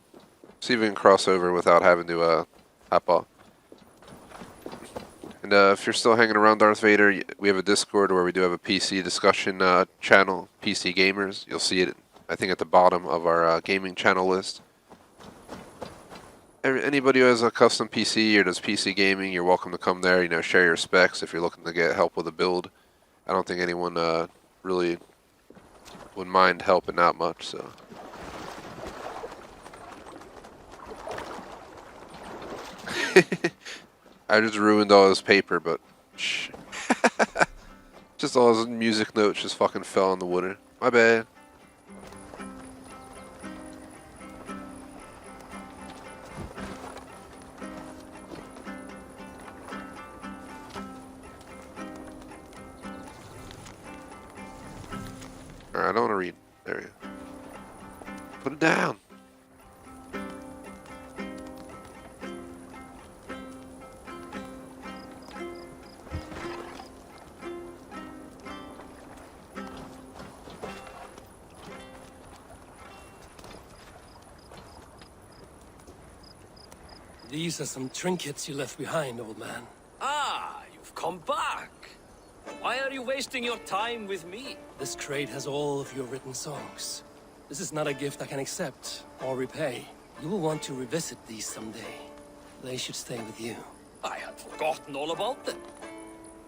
See if we can cross over without having to hop off. And if you're still hanging around Darth Vader, we have a Discord where we do have a PC discussion channel, PC Gamers. You'll see it, I think, at the bottom of our gaming channel list. Anybody who has a custom PC or does PC gaming, you're welcome to come there. Share your specs if you're looking to get help with a build. I don't think anyone really would mind helping out much. So. I just ruined all his paper, but shh. Just all his music notes just fucking fell in the water. My bad. Alright, I don't want to read. There we go. Put it down. These are some trinkets you left behind, old man. Ah, you've come back. Why are you wasting your time with me? This crate has all of your written songs. This is not a gift I can accept or repay. You will want to revisit these someday. They should stay with you. I had forgotten all about them.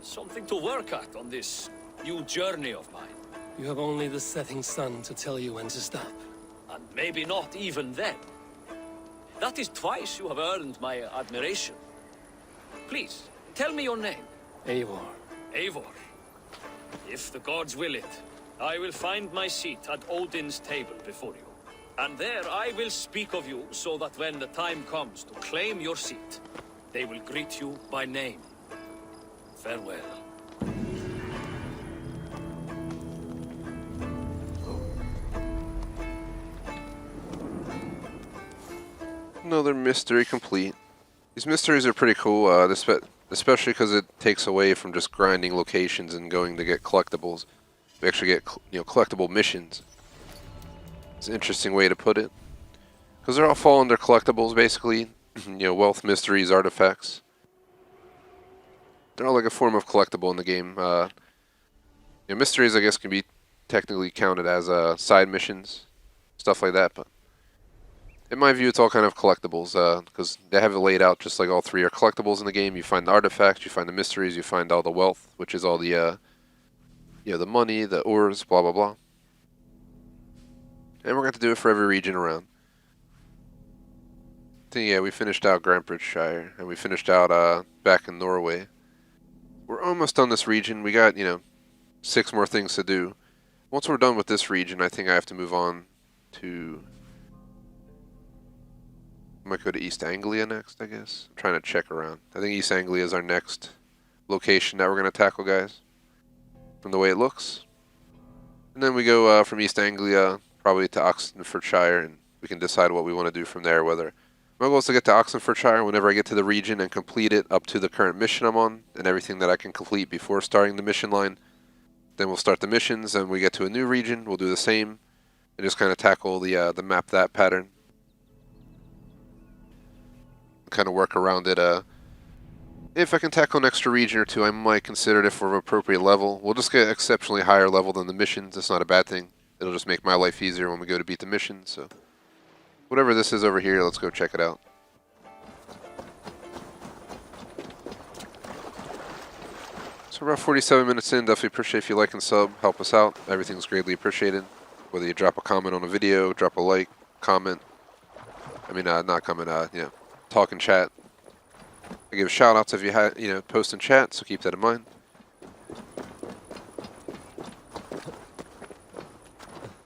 Something to work at on this new journey of mine. You have only the setting sun to tell you when to stop. And maybe not even then. That is twice you have earned my admiration. Please, tell me your name. Eivor. Eivor. If the gods will it, I will find my seat at Odin's table before you. And there I will speak of you so that when the time comes to claim your seat, they will greet you by name. Farewell. Another mystery complete. These mysteries are pretty cool, especially because it takes away from just grinding locations and going to get collectibles. We actually get collectible missions. It's an interesting way to put it, because they're all fall under collectibles basically. Wealth, mysteries, artifacts. They're all like a form of collectible in the game. Mysteries, I guess, can be technically counted as side missions, stuff like that, but in my view, it's all kind of collectibles, because they have it laid out just like all 3 are collectibles in the game. You find the artifacts, you find the mysteries, you find all the wealth, which is all the, the money, the ores, blah, blah, blah. And we're going to do it for every region around. I think, yeah, we finished out Grandbridgeshire, and we finished out back in Norway. We're almost done this region. We got, 6 more things to do. Once we're done with this region, I think I have to move on to Might go to East Anglia next, I guess. I'm trying to check around. I think East Anglia is our next location that we're going to tackle, guys, from the way it looks. And then we go from East Anglia probably to Oxenfordshire, and we can decide what we want to do from there. Whether my goal is to get to Oxenfordshire whenever I get to the region and complete it up to the current mission I'm on, and everything that I can complete before starting the mission line. Then we'll start the missions, and we get to a new region, we'll do the same, and just kind of tackle the map that pattern. Kind of work around it. If I can tackle an extra region or two, I might consider it if we're of appropriate level. We'll just get exceptionally higher level than the missions. It's not a bad thing. It'll just make my life easier when we go to beat the mission. So whatever this is over here, let's go check it out. So about 47 minutes in. Definitely appreciate if you like and sub. Help us out. Everything's greatly appreciated. Whether you drop a comment on a video, drop a like, comment. I mean, not comment, you know, talk and chat. I give shout outs if you had, you know, post in chat, so keep that in mind.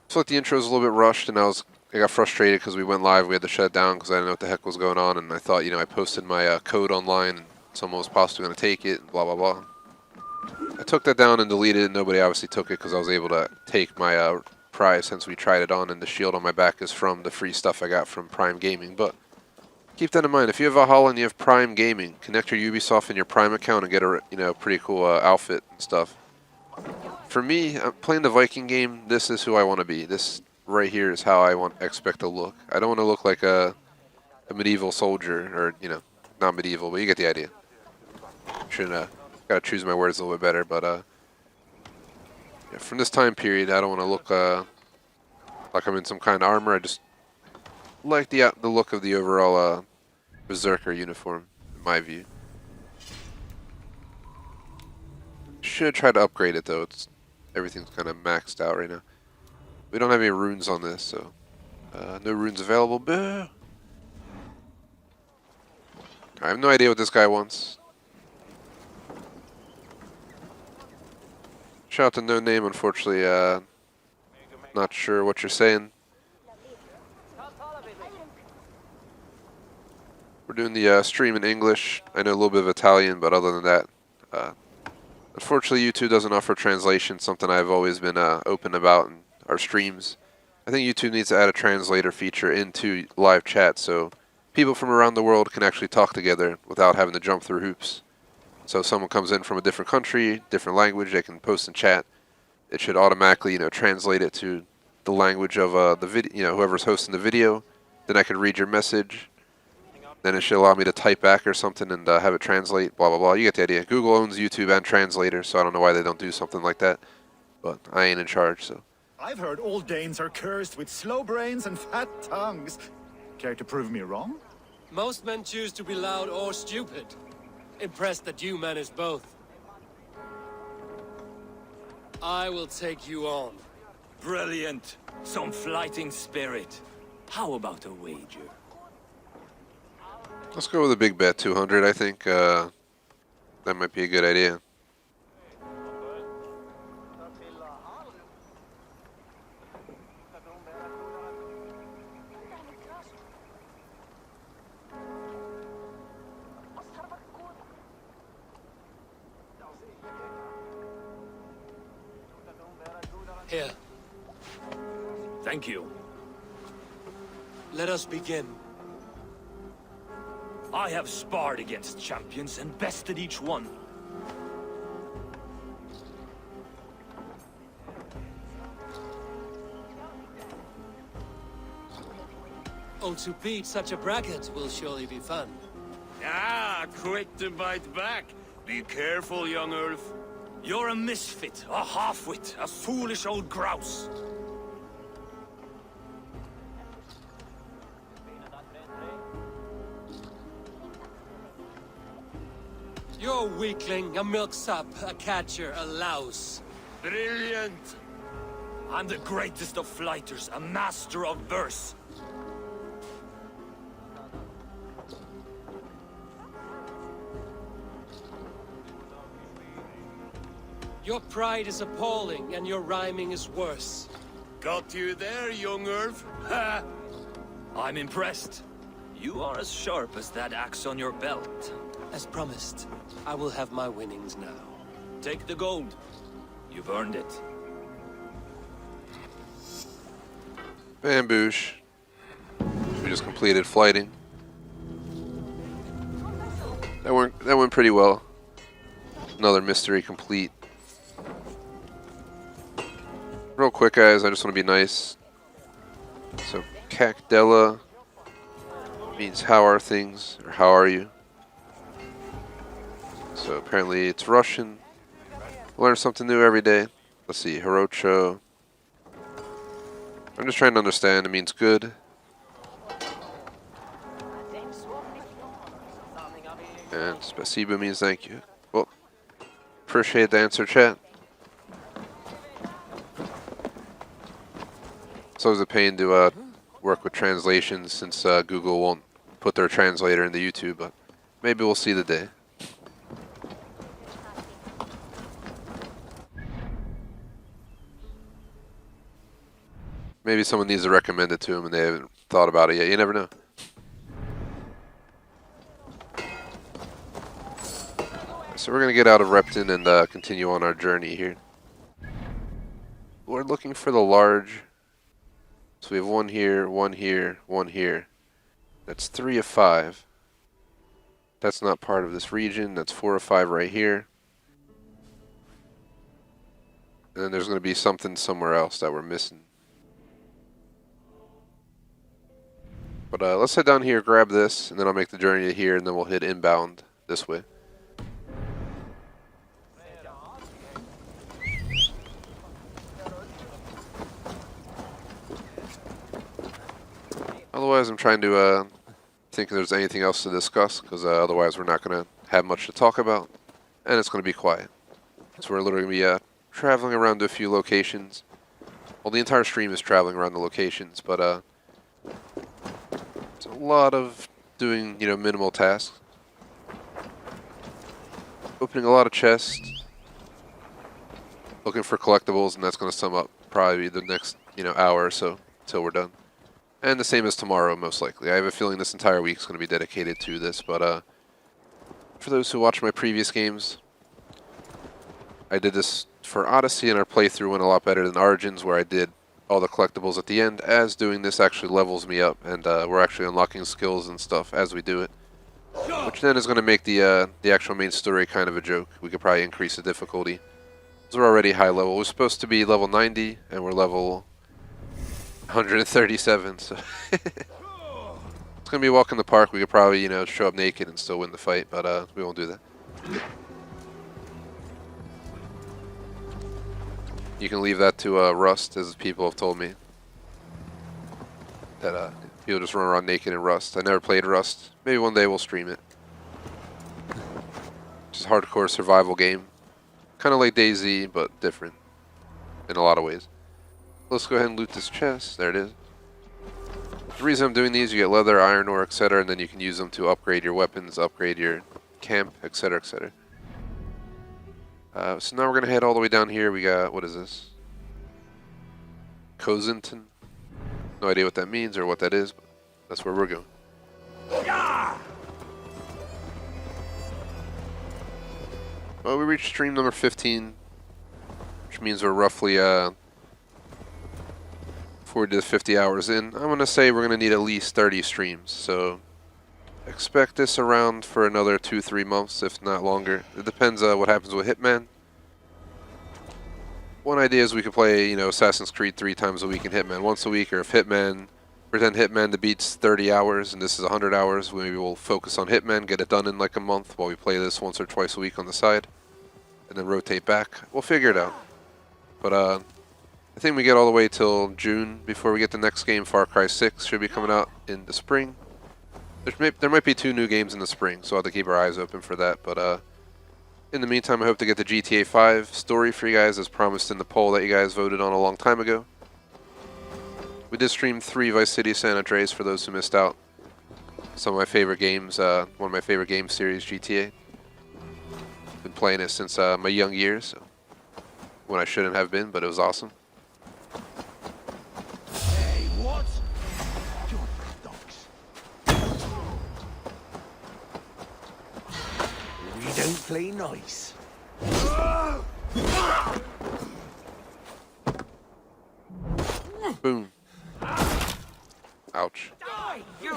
So like the intro was a little bit rushed, and I got frustrated because we went live. We had to shut it down because I didn't know what the heck was going on, and I thought, you know, I posted my code online, and someone was possibly going to take it, and blah blah blah. I took that down and deleted it. Nobody obviously took it because I was able to take my prize since we tried it on, and the shield on my back is from the free stuff I got from Prime Gaming. But keep that in mind. If you have Valhalla and you have Prime Gaming, connect your Ubisoft and your Prime account and get a, you know, pretty cool outfit and stuff. For me, I'm playing the Viking game. This is who I want to be. This right here is how I expect to look. I don't want to look like a medieval soldier, or, you know, not medieval, but you get the idea. Shouldn't gotta choose my words a little bit better, but yeah, from this time period, I don't want to look like I'm in some kind of armor. I just like the look of the overall Berserker uniform, in my view. Should try to upgrade it though. Everything's kind of maxed out right now. We don't have any runes on this, so no runes available. Boo! I have no idea what this guy wants. Shout out to No Name. Unfortunately, not sure what you're saying. We're doing the stream in English. I know a little bit of Italian, but other than that, unfortunately, YouTube doesn't offer translation, something I've always been open about in our streams. I think YouTube needs to add a translator feature into live chat so people from around the world can actually talk together without having to jump through hoops. So if someone comes in from a different country, different language, they can post in chat. It should automatically, you know, translate it to the language of the video, you know, whoever's hosting the video. Then I could read your message. Then it should allow me to type back or something and have it translate, blah, blah, blah. You get the idea. Google owns YouTube and Translator, so I don't know why they don't do something like that. But I ain't in charge, so. I've heard all Danes are cursed with slow brains and fat tongues. Care to prove me wrong? Most men choose to be loud or stupid. Impressed that you manage both. I will take you on. Brilliant. Some fighting spirit. How about a wager? Let's go with a big bet, 200, I think. That might be a good idea. Here, Thank you. let us begin. I have sparred against champions and bested each one. Oh, to beat such a bracket will surely be fun. Ah, quick to bite back. Be careful, young Ulf. You're a misfit, a half-wit, a foolish old grouse. You're a weakling, a milksop, a catcher, a louse. Brilliant! I'm the greatest of flighters, a master of verse. Your pride is appalling, and your rhyming is worse. Got you there, young Ulf. Ha! I'm impressed. You are as sharp as that axe on your belt. As promised, I will have my winnings now. Take the gold. You've earned it. Bamboosh. We just completed flighting. That went pretty well. Another mystery complete. Real quick, guys, I just want to be nice. So, Cacdella means how are things, or how are you? So apparently it's Russian. Learn something new every day. Let's see, Hirocho. I'm just trying to understand. It means good. And spasiba means thank you. Well, appreciate the answer, chat. It's always a pain to work with translations since Google won't put their translator into YouTube, but maybe we'll see the day. Maybe someone needs to recommend it to them and they haven't thought about it yet. You never know. So we're going to get out of Repton and continue on our journey here. We're looking for the large. So we have one here, one here, one here. That's 3 of 5. That's not part of this region. That's 4 of 5 right here. And then there's going to be something somewhere else that we're missing. But let's head down here, grab this, and then I'll make the journey to here, and then we'll hit inbound this way. Otherwise, I'm trying to think if there's anything else to discuss, because otherwise we're not going to have much to talk about, and it's going to be quiet. So we're literally going to be traveling around to a few locations. Well, the entire stream is traveling around the locations, but it's a lot of doing, minimal tasks. Opening a lot of chests. Looking for collectibles, and that's going to sum up probably the next, hour or so until we're done. And the same as tomorrow, most likely. I have a feeling this entire week is going to be dedicated to this, but for those who watch my previous games, I did this for Odyssey, and our playthrough went a lot better than Origins, where I did all the collectibles at the end, as doing this actually levels me up, and we're actually unlocking skills and stuff as we do it. Which then is going to make the actual main story kind of a joke. We could probably increase the difficulty. Because we're already high level. We're supposed to be level 90, and we're level 137, so it's going to be a walk in the park. We could probably, show up naked and still win the fight, but we won't do that. You can leave that to Rust, as people have told me. That people just run around naked in Rust. I never played Rust. Maybe one day we'll stream it. Just a hardcore survival game. Kind of like DayZ, but different in a lot of ways. Let's go ahead and loot this chest. There it is. The reason I'm doing these, you get leather, iron ore, etc., and then you can use them to upgrade your weapons, upgrade your camp, etc., etc. So now we're going to head all the way down here. We got, what is this? Cosenton. No idea what that means or what that is, but that's where we're going. Well, we reached stream number 15, which means we're roughly 40 to 50 hours in. I'm going to say we're going to need at least 30 streams, so expect this around for another 2-3 months, if not longer. It depends what happens with Hitman. One idea is we could play, Assassin's Creed 3 times a week and Hitman once a week, or if pretend Hitman beats 30 hours and this is 100 hours, maybe we'll focus on Hitman, get it done in like a month while we play this once or twice a week on the side, and then rotate back. We'll figure it out. But I think we get all the way till June before we get the next game. Far Cry 6 should be coming out in the spring. There might be 2 new games in the spring, so I'll have to keep our eyes open for that. But in the meantime, I hope to get the GTA 5 story for you guys, as promised in the poll that you guys voted on a long time ago. We did stream 3 Vice City San Andreas for those who missed out. Some of my favorite games, one of my favorite game series, GTA. Been playing it since my young years, so when I shouldn't have been, but it was awesome. Hey, what? Don't play nice. Boom. Ouch. Die, you!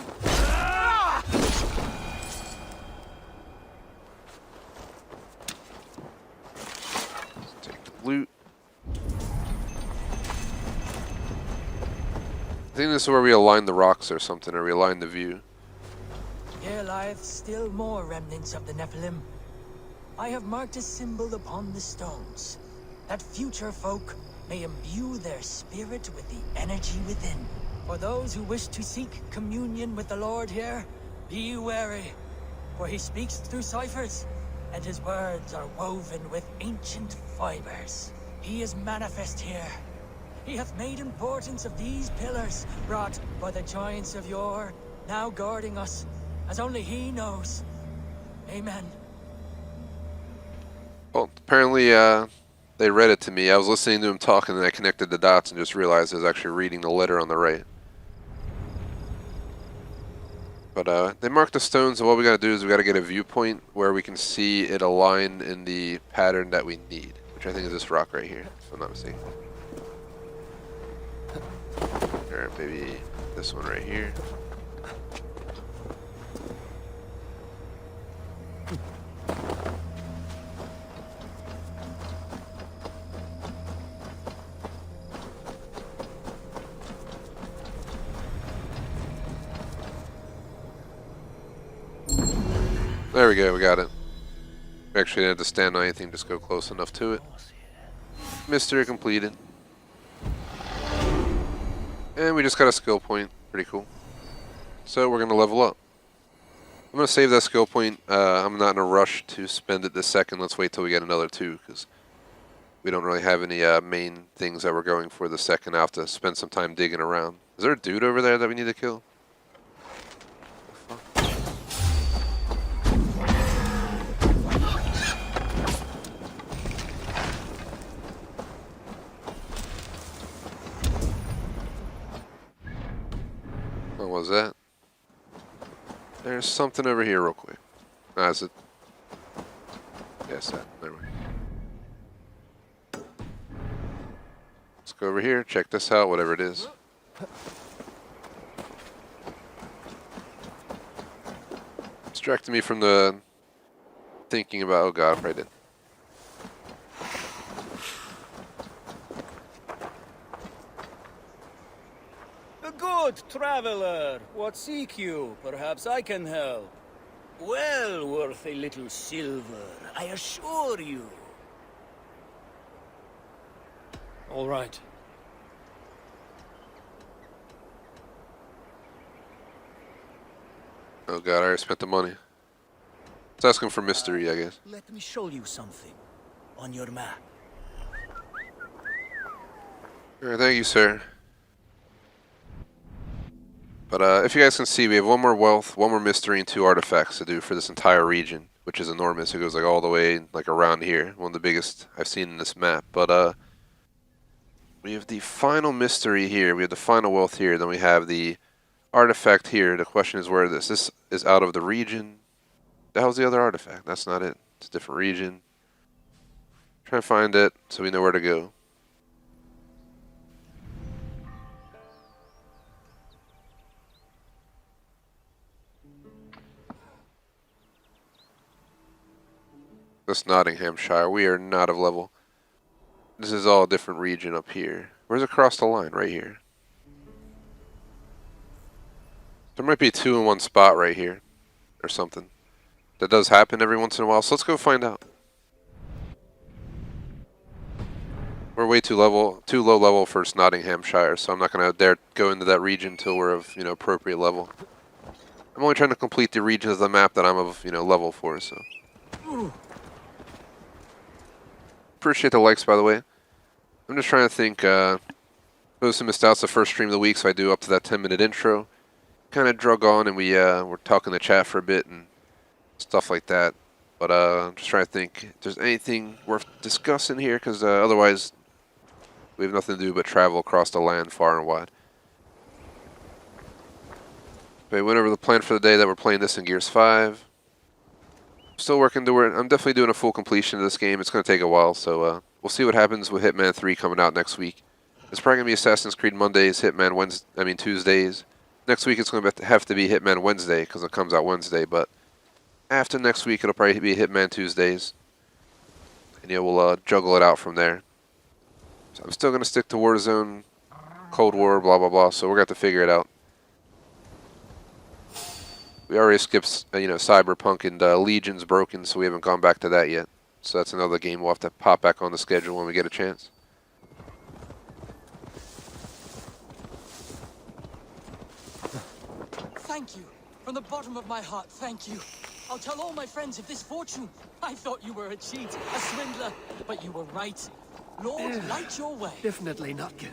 Take the loot. I think this is where we align the rocks or something, or we align the view. Here lieth still more remnants of the Nephilim. I have marked a symbol upon the stones, that future folk may imbue their spirit with the energy within. For those who wish to seek communion with the Lord here, be wary, for he speaks through ciphers, and his words are woven with ancient fibers. He is manifest here. He hath made importance of these pillars, brought by the giants of yore, now guarding us, as only he knows. Amen. Well, apparently they read it to me. I was listening to him talk and then I connected the dots and just realized I was actually reading the letter on the right. But they marked the stones, and what we gotta do is we gotta get a viewpoint where we can see it align in the pattern that we need, which I think is this rock right here, if I'm not mistaken. Or maybe this one right here. There we go, we got it. We actually didn't have to stand on anything, just go close enough to it. Mystery completed. And we just got a skill point. Pretty cool. So we're going to level up. I'm going to save that skill point. I'm not in a rush to spend it this second. Let's wait till we get another 2, because we don't really have any main things that we're going for the second. I'll have to spend some time digging around. Is there a dude over there that we need to kill? What was that? There's something over here real quick. Ah, is it? Yes, that. There we go. Let's go over here, check this out, whatever it is. Distracted me from the thinking about, oh god, I probably did. Good traveler, what seek you? Perhaps I can help. Well worth a little silver, I assure you. All right. Oh god, I already spent the money. It's asking for mystery, I guess. Let me show you something on your map. Alright, thank you, sir. But if you guys can see, we have 1 more wealth, 1 more mystery, and 2 artifacts to do for this entire region, which is enormous. It goes like all the way like around here, one of the biggest I've seen in this map. But we have the final mystery here, we have the final wealth here, then we have the artifact here. The question is where this is out of the region. The hell's the other artifact? That's not it. It's a different region. Try and find it so we know where to go. That's Nottinghamshire. We are not of level. This is all a different region up here. Where's across the line? Right here. There might be 2 in one spot right here. Or something. That does happen every once in a while. So let's go find out. We're way too low level for Nottinghamshire, so I'm not going to dare go into that region until we're of, appropriate level. I'm only trying to complete the regions of the map that I'm of, level for, so. Appreciate the likes, by the way. I'm just trying to think, those who missed out, it's the first stream of the week, so I do up to that 10-minute intro. Kind of drug on, and we're talking to chat for a bit and stuff like that. But I'm just trying to think if there's anything worth discussing here, because otherwise we have nothing to do but travel across the land far and wide. Okay, went over the plan for the day that we're playing this in Gears 5. still working toward. I'm definitely doing a full completion of this game. It's going to take a while, so we'll see what happens with Hitman 3 coming out next week. It's probably going to be Assassin's Creed Mondays, Hitman Tuesdays. Next week it's going to have to be Hitman Wednesday because it comes out Wednesday, but after next week it'll probably be Hitman Tuesdays. And yeah, we'll juggle it out from there. So I'm still going to stick to Warzone, Cold War, blah, blah, blah, so we're going to have to figure it out. We already skipped, Cyberpunk, and Legion's broken, so we haven't gone back to that yet. So that's another game we'll have to pop back on the schedule when we get a chance. Thank you. From the bottom of my heart, thank you. I'll tell all my friends of this fortune. I thought you were a cheat, a swindler, but you were right. Lord, light your way. Definitely not good.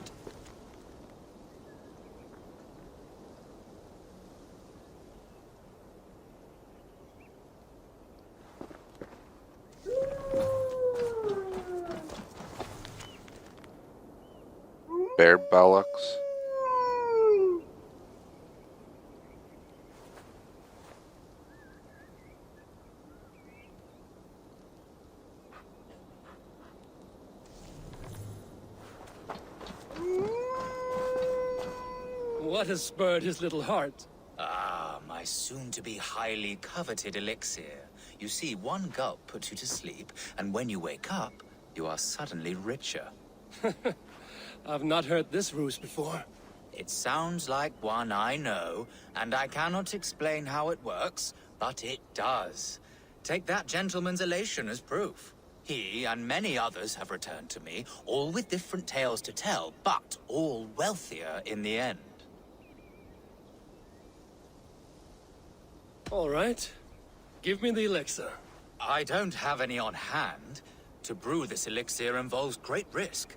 Bear Bollocks. What has spurred his little heart? Ah, my soon-to-be highly coveted elixir. You see, one gulp puts you to sleep, and when you wake up, you are suddenly richer. I've not heard this ruse before. It sounds like one I know, and I cannot explain how it works, but it does. Take that gentleman's elation as proof. He and many others have returned to me, all with different tales to tell, but all wealthier in the end. All right. Give me the elixir. I don't have any on hand. To brew this elixir involves great risk.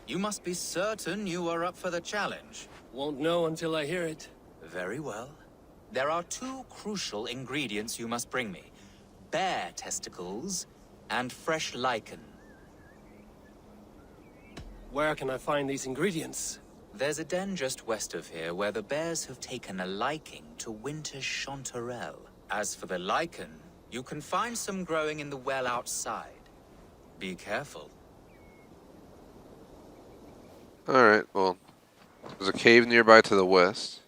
You must be certain you are up for the challenge. Won't know until I hear it. Very well. There are two crucial ingredients you must bring me. Bear testicles and fresh lichen. Where can I find these ingredients? There's a den just west of here where the bears have taken a liking to winter chanterelle. As for the lichen, you can find some growing in the well outside. Be careful. Alright, well, there's a cave nearby to the west.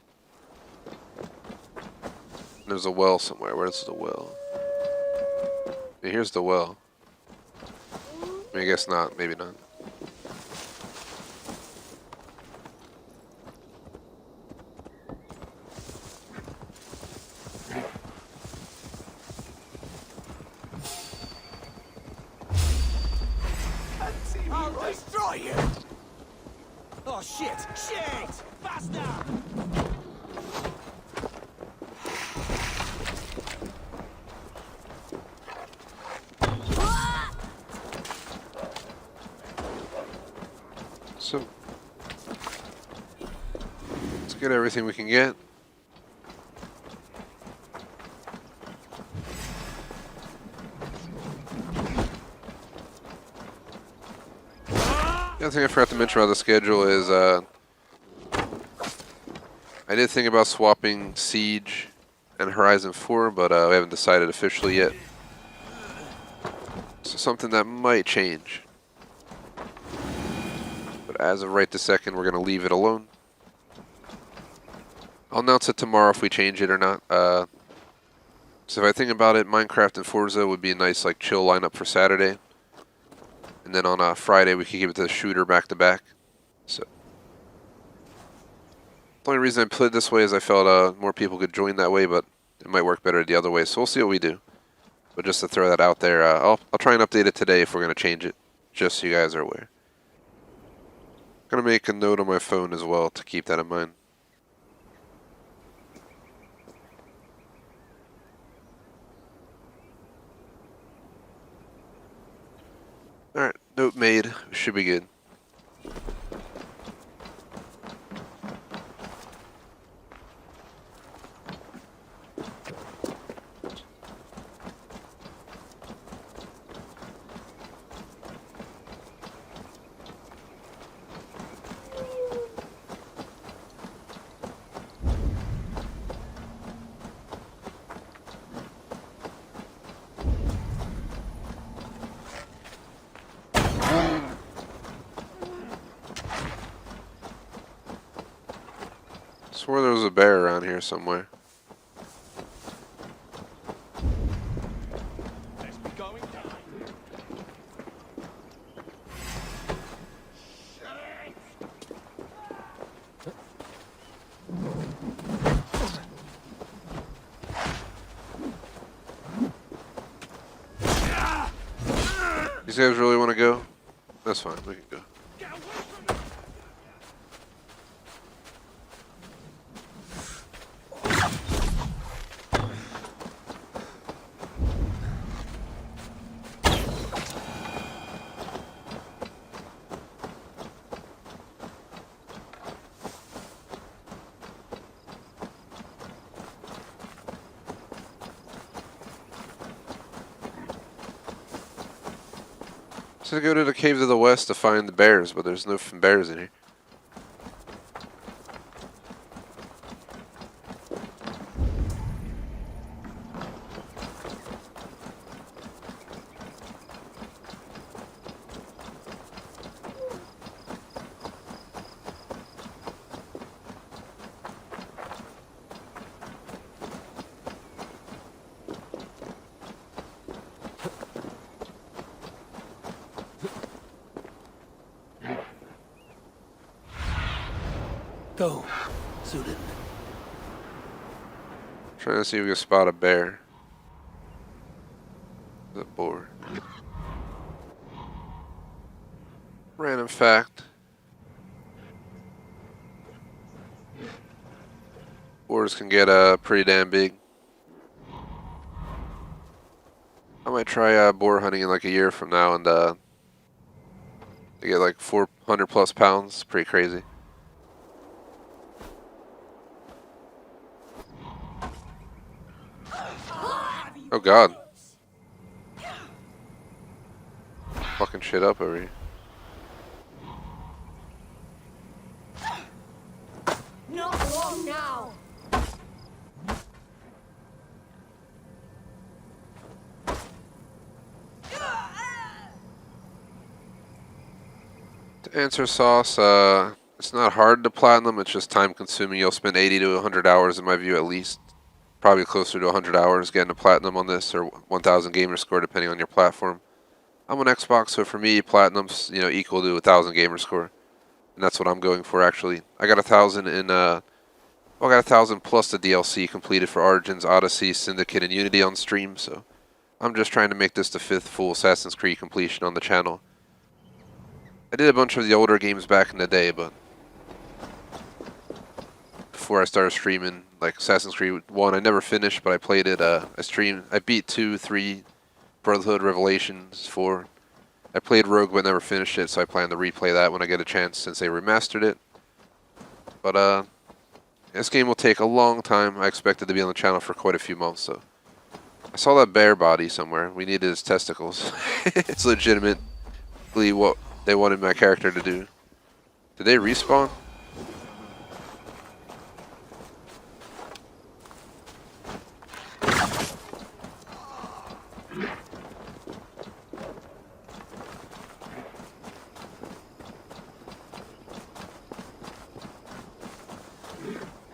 There's a well somewhere. Where's the well? Yeah, here's the well. I guess not. Maybe not. I'll destroy you! Oh shit! Shit! Faster! So, let's get everything we can get. The other thing I forgot to mention about the schedule is I did think about swapping Siege and Horizon 4, but we haven't decided officially yet. So something that might change. But as of right this second, we're going to leave it alone. I'll announce it tomorrow if we change it or not. So if I think about it, Minecraft and Forza would be a nice like chill lineup for Saturday. And then on Friday, we could give it to the shooter back-to-back. So the only reason I played this way is I felt more people could join that way, but it might work better the other way. So we'll see what we do. But just to throw that out there, I'll try and update it today if we're going to change it, just so you guys are aware. I'm going to make a note on my phone as well to keep that in mind. Alright, note made. Should be good. Swore there was a bear around here somewhere. These guys really want to go? That's fine, we can go. So go to the cave to the west to find the bears, but there's no bears in here. Go, Zudin. Trying to see if we can spot a bear. The boar. Random fact. Boars can get pretty damn big. I might try boar hunting in like a year from now, and they get like 400 plus pounds. Pretty crazy. Oh god. Fucking shit up over here. Not long now. To answer Sauce, it's not hard to platinum, it's just time consuming. You'll spend 80 to 100 hours in my view at least. Probably closer to 100 hours getting a platinum on this, or 1000 gamer score depending on your platform. I'm on Xbox, so for me, platinum's equal to 1000 gamer score, and that's what I'm going for actually. I got 1000 in I got 1000 plus the DLC completed for Origins, Odyssey, Syndicate, and Unity on stream. So I'm just trying to make this the 5th full Assassin's Creed completion on the channel. I did a bunch of the older games back in the day, but before I started streaming, like Assassin's Creed 1, I never finished, but I played it. I beat 2, 3, Brotherhood, Revelations, 4. I played Rogue, but never finished it, so I plan to replay that when I get a chance since they remastered it. But this game will take a long time. I expect it to be on the channel for quite a few months. So I saw that bear body somewhere. We needed his testicles. It's legitimately what they wanted my character to do. Did they respawn?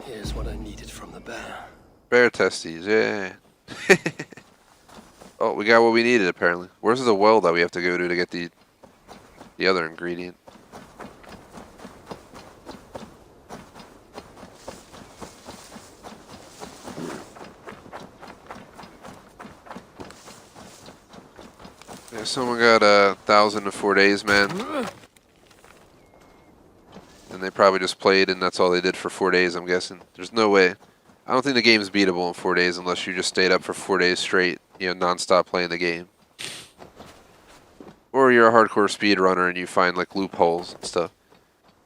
Here's what I needed from the bear. Bear testes, yeah. Oh, we got what we needed apparently. Where's the well that we have to go to get the other ingredient? Yeah, someone got 1000 in 4 days, man. And they probably just played and that's all they did for 4 days, I'm guessing. There's no way. I don't think the game's beatable in 4 days unless you just stayed up for 4 days straight, non-stop playing the game. Or you're a hardcore speedrunner and you find like loopholes and stuff.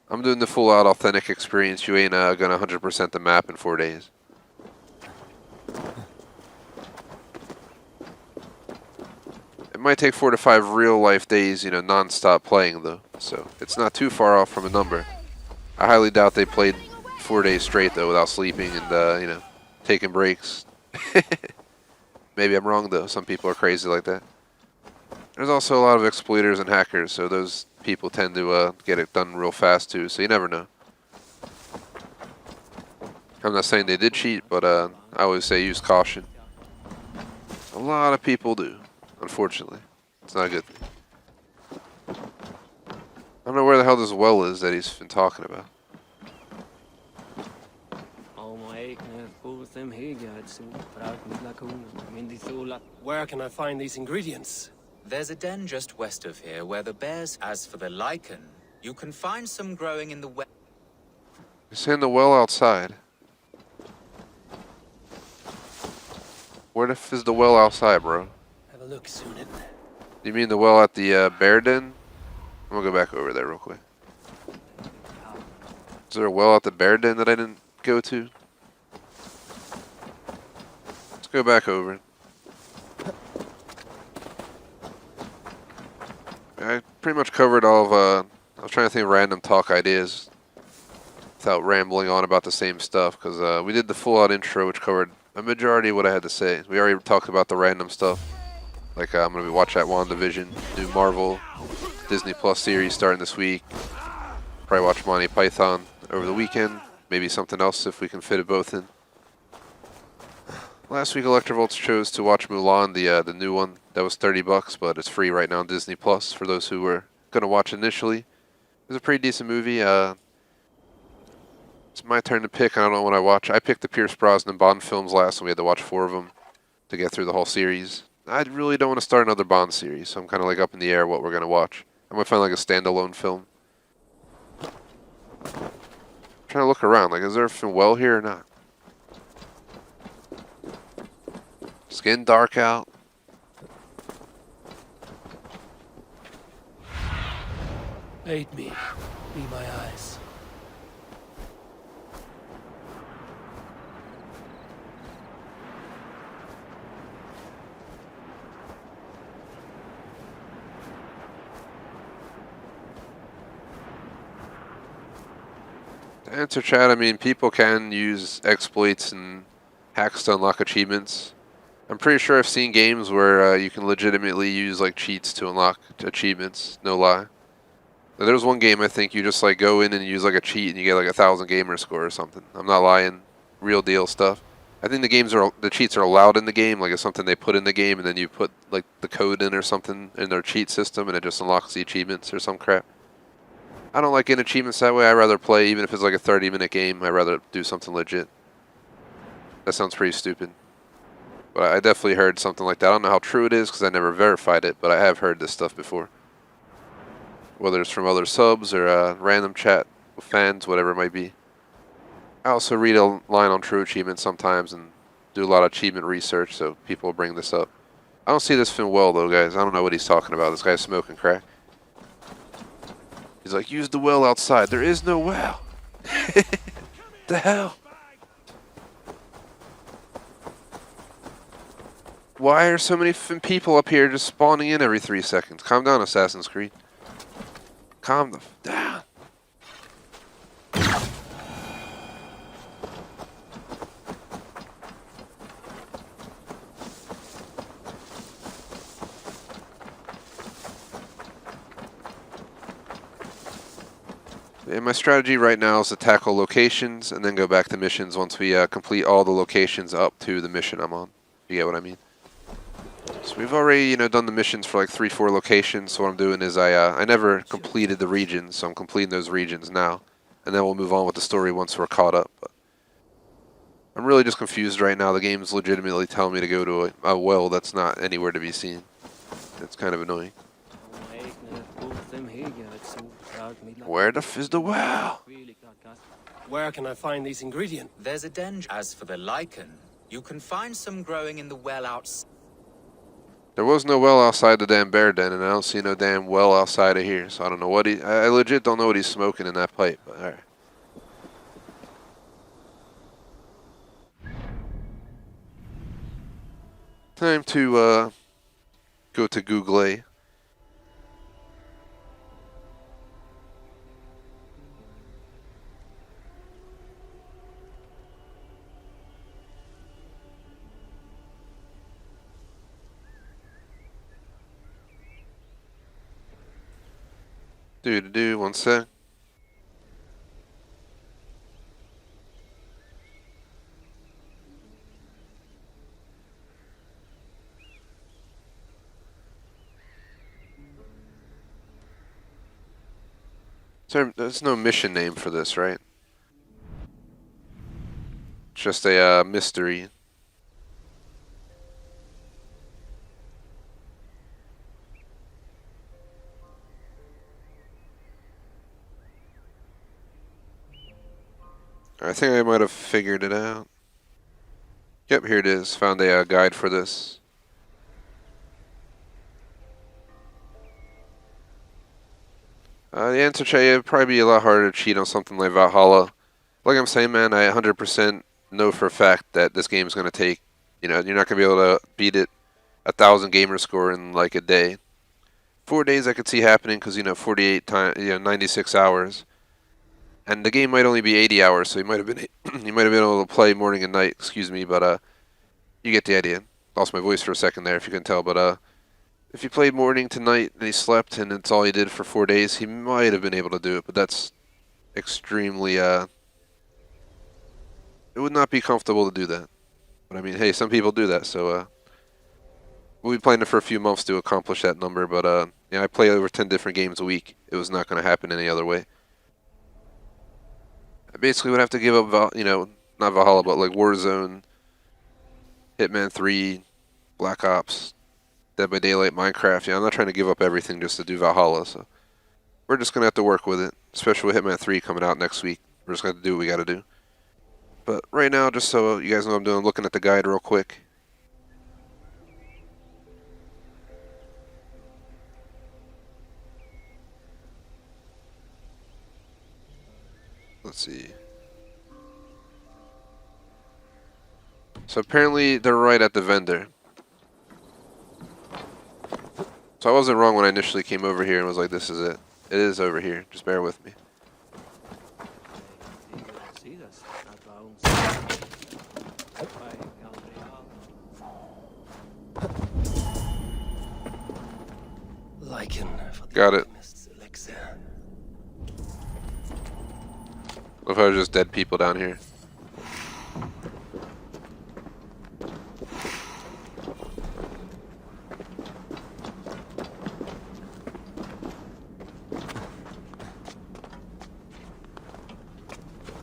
I'm doing the full out authentic experience. You ain't gonna 100% the map in 4 days. It might take 4 to 5 real life days, non-stop playing though. So it's not too far off from a number. I highly doubt they played 4 days straight though without sleeping and taking breaks. Maybe I'm wrong though. Some people are crazy like that. There's also a lot of exploiters and hackers, so those people tend to get it done real fast too, so you never know. I'm not saying they did cheat, but I always say use caution. A lot of people do, unfortunately. It's not a good thing. I don't know where the hell this well is that he's been talking about. Where can I find these ingredients? There's a den just west of here where the bears. As for the lichen, you can find some growing in the well. He's saying the well outside. Where the f is the well outside, bro? Have a look, Sunan. You mean the well at the bear den? I'm gonna go back over there real quick. Is there a well at the bear den that I didn't go to? Let's go back over. I pretty much covered all of, I was trying to think of random talk ideas without rambling on about the same stuff, because we did the full-out intro, which covered a majority of what I had to say. We already talked about the random stuff, like I'm going to be watching that WandaVision, new Marvel, Disney Plus series starting this week, probably watch Monty Python over the weekend, maybe something else if we can fit it both in. Last week, Electrovolts chose to watch Mulan, the new one. That was $30, but it's free right now on Disney Plus for those who were going to watch initially. It was a pretty decent movie. It's my turn to pick. I don't know what I watch. I picked the Pierce Brosnan Bond films last, and we had to watch 4 of them to get through the whole series. I really don't want to start another Bond series, so I'm kind of like up in the air what we're going to watch. I might find like a standalone film. I'm trying to look around. Like, is there a well here or not? Skin dark out. Aid me. Be my eyes. To answer chat, I mean, people can use exploits and hacks to unlock achievements. I'm pretty sure I've seen games where you can legitimately use like cheats to unlock achievements, no lie. There was one game I think you just like go in and use like a cheat and you get like 1,000 gamer score or something. I'm not lying, real deal stuff. I think the cheats are allowed in the game, like it's something they put in the game and then you put like the code in or something in their cheat system and it just unlocks the achievements or some crap. I don't like getting achievements that way. I'd rather play, even if it's like a 30-minute game, I'd rather do something legit. That sounds pretty stupid. But I definitely heard something like that. I don't know how true it is because I never verified it, but I have heard this stuff before. Whether it's from other subs or random chat with fans, whatever it might be. I also read a line on True Achievement sometimes and do a lot of achievement research, so people will bring this up. I don't see this film well, though, guys. I don't know what he's talking about. This guy's smoking crack. He's like, use the well outside. There is no well. The hell? Why are so many people up here just spawning in every 3 seconds? Calm down, Assassin's Creed. Calm the f down. And my strategy right now is to tackle locations and then go back to missions once we complete all the locations up to the mission I'm on. You get what I mean? So we've already, done the missions for like 3-4 locations. So what I'm doing is I never completed the regions, so I'm completing those regions now, and then we'll move on with the story once we're caught up. But I'm really just confused right now. The game's legitimately telling me to go to a well that's not anywhere to be seen. It's kind of annoying. Where the f is the well? Where can I find these ingredients? There's a den. As for the lichen, you can find some growing in the well outside. There was no well outside the damn bear den, and I don't see no damn well outside of here, so I don't know what I legit don't know what he's smoking in that pipe, but alright. Time to, go to Google. One sec. There's no mission name for this, right? Just a mystery. I think I might have figured it out. Yep, here it is. Found a guide for this. The answer, Che, it'd probably be a lot harder to cheat on something like Valhalla. Like I'm saying, man, I 100% know for a fact that this game is going to take, you're not going to be able to beat it 1,000 gamer score in like a day. 4 days I could see happening because, 48 times, 96 hours. And the game might only be 80 hours, so you might have been you might have been able to play morning and night, excuse me, but you get the idea. Lost my voice for a second there, if you can tell, but if you played morning to night and he slept and it's all he did for 4 days, he might have been able to do it, but that's extremely, it would not be comfortable to do that. But I mean, hey, some people do that, so we'll be playing it for a few months to accomplish that number, but I play over 10 different games a week. It was not going to happen any other way. I basically would have to give up, not Valhalla, but like Warzone, Hitman 3, Black Ops, Dead by Daylight, Minecraft. I'm not trying to give up everything just to do Valhalla, so we're just going to have to work with it, especially with Hitman 3 coming out next week. We're just going to do what we got to do. But right now, just so you guys know what I'm doing, I'm looking at the guide real quick. Let's see. So apparently they're right at the vendor. So I wasn't wrong when I initially came over here and was like, this is it. It is over here. Just bear with me. Got it. What if I was just dead people down here?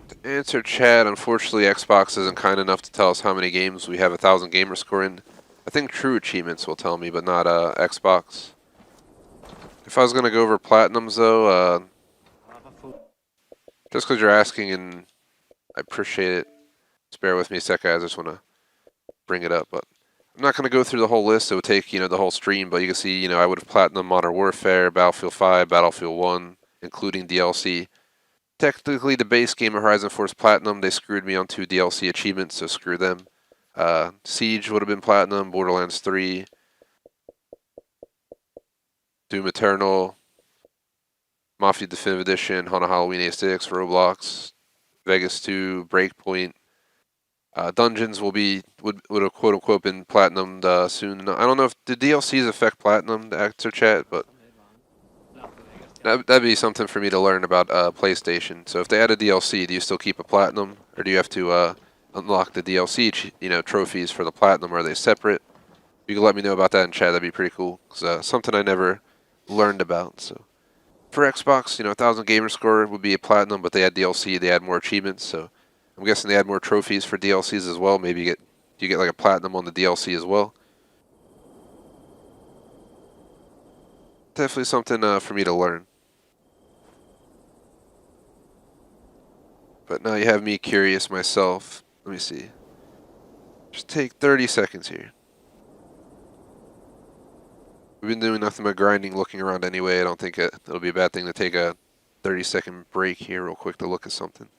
To answer chat, unfortunately Xbox isn't kind enough to tell us how many games we have 1,000 gamer score in. I think True Achievements will tell me, but not Xbox. If I was going to go over Platinums though, just because you're asking and I appreciate it, just bear with me a sec, guys. I just want to bring it up, but I'm not going to go through the whole list. It would take, the whole stream, but you can see, I would have Platinum Modern Warfare, Battlefield 5, Battlefield 1, including DLC. Technically, the base game of Horizon 4 is Platinum. They screwed me on 2 DLC achievements, so screw them. Siege would have been Platinum, Borderlands 3, Doom Eternal, Mafia Definitive Edition, Haunted Halloween 86, Roblox, Vegas 2, Breakpoint. Dungeons would have quote unquote been platinum soon. I don't know if the DLCs affect platinum, the actor chat, but that'd be something for me to learn about PlayStation. So if they add a DLC, do you still keep a platinum, or do you have to unlock the DLC trophies for the platinum? Are they separate? You can let me know about that in chat. That'd be pretty cool. Cause something I never learned about. So for Xbox, 1,000 gamer score would be a platinum, but they add DLC, they add more achievements. So I'm guessing they add more trophies for DLCs as well. Maybe do you get like a platinum on the DLC as well? Definitely something for me to learn. But now you have me curious myself. Let me see. Just take 30 seconds here. We've been doing nothing but grinding, looking around anyway. I don't think it'll be a bad thing to take a 30-second break here real quick to look at something.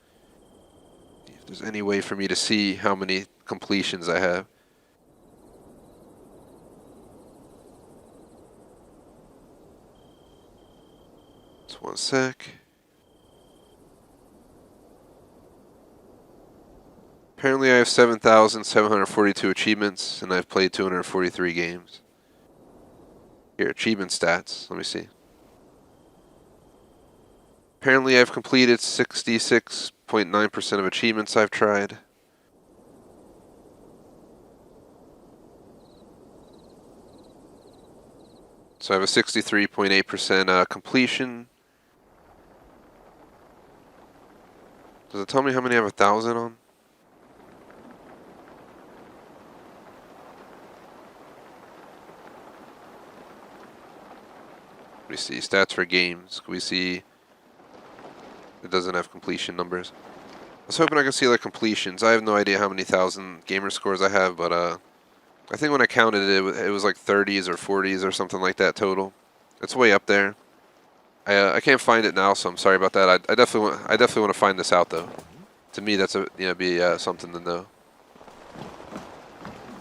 If there's any way for me to see how many completions I have. Just one sec. Apparently I have 7,742 achievements, and I've played 243 games. Here, achievement stats. Let me see. Apparently I've completed 66.9% of achievements I've tried. So I have a 63.8% completion. Does it tell me how many I have 1,000 on? We see stats for games. We see it doesn't have completion numbers. I was hoping I could see like completions. I have no idea how many thousand gamer scores I have, but I think when I counted it, it was like 30s or 40s or something like that total. It's way up there. I can't find it now, so I'm sorry about that. I definitely want to find this out though. To me, that's be something to know.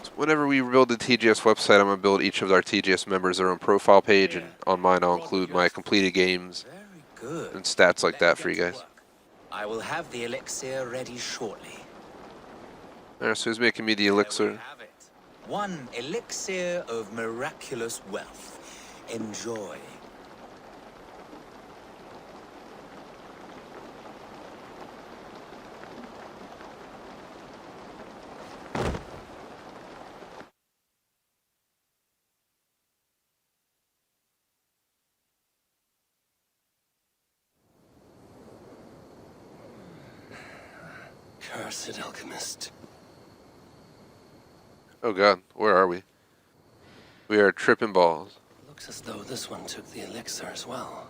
So whenever we build the TGS website, I'm gonna build each of our TGS members their own profile page, and on mine I'll include my completed games Very good. and stats like that Let's for you get to guys. work. I will have the elixir ready shortly. Alright, so he's making me the There we elixir. have it. One elixir of miraculous wealth. Enjoy. Cursed alchemist. Oh god, where are we? We are tripping balls. Looks as though this one took the elixir as well.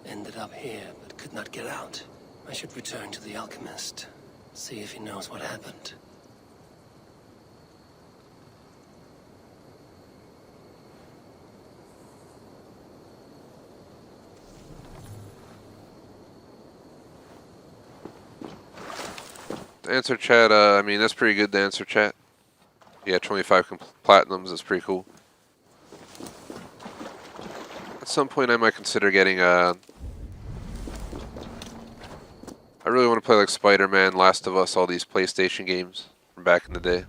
Ended up here, but could not get out. I should return to the alchemist. See if he knows what happened. The answer chat, I mean, that's pretty good, the answer chat. Yeah, 25 platinums is pretty cool. At some point I might consider getting I really want to play like Spider-Man, Last of Us, all these PlayStation games from back in the day.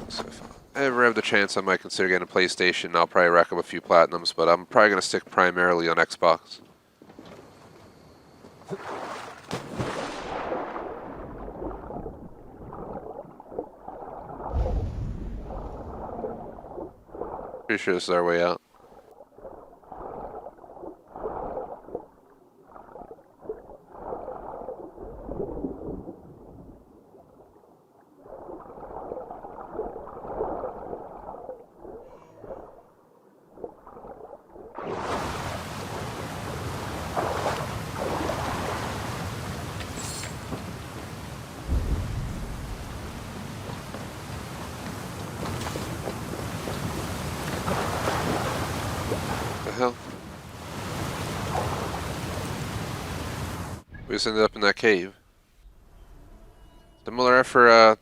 So if I ever have the chance, I might consider getting a PlayStation. I'll probably rack up a few platinums, but I'm probably going to stick primarily on Xbox. Pretty sure this is our way out. The hell? We just ended up in that cave. The Miller effer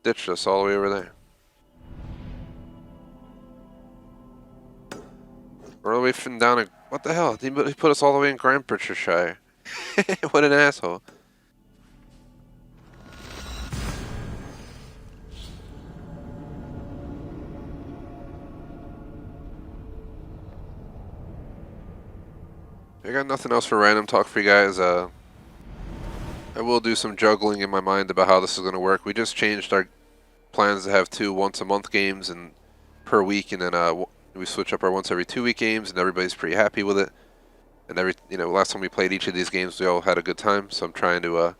ditched us all the way over there. We're all the way from down in... What the hell? He put us all the way in Granbridgeshire. What an asshole. I got nothing else for random talk for you guys. I will do some juggling in my mind about how this is going to work. We just changed our plans to have 2 once-a-month games and per week, and then we switch up our once every 2 week games, and everybody's pretty happy with it. And last time we played each of these games, we all had a good time. So I'm trying to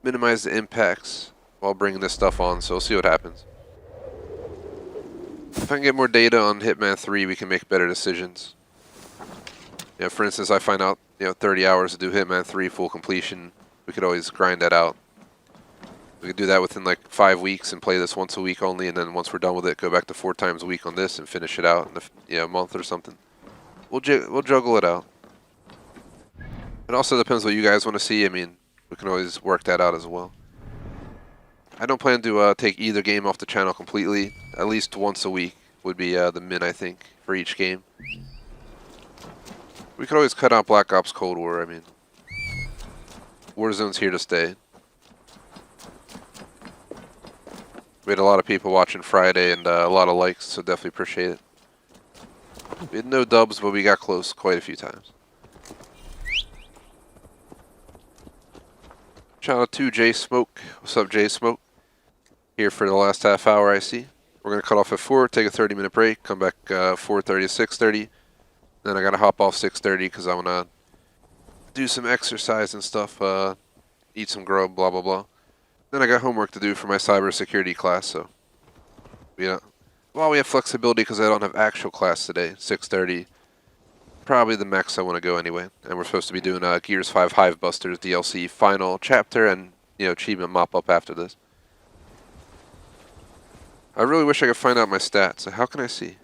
minimize the impacts while bringing this stuff on. So we'll see what happens. If I can get more data on Hitman 3, we can make better decisions. For instance, I find out 30 hours to do Hitman 3 full completion. We could always grind that out. We could do that within like 5 weeks and play this once a week only, and then once we're done with it, go back to 4 times a week on this and finish it out in a month or something. We'll juggle it out. It also depends what you guys want to see. I mean, we can always work that out as well. I don't plan to take either game off the channel completely. At least once a week would be the min, I think, for each game. We could always cut out Black Ops Cold War. I mean, Warzone's here to stay. We had a lot of people watching Friday and a lot of likes, so definitely appreciate it. We had no dubs, but we got close quite a few times. Shout out to J Smoke. What's up, J Smoke? Here for the last half hour, I see. We're going to cut off at 4, take a 30-minute break, come back 4:30 to 6:30. Then I got to hop off 6:30 because I want to do some exercise and stuff, eat some grub, blah, blah, blah. Then I got homework to do for my cybersecurity class, so, yeah. While we have flexibility because I don't have actual class today, 6:30, probably the max I want to go anyway. And we're supposed to be doing Gears 5 Hive Busters DLC final chapter and, you know, achievement mop-up after this. I really wish I could find out my stats. How can I see?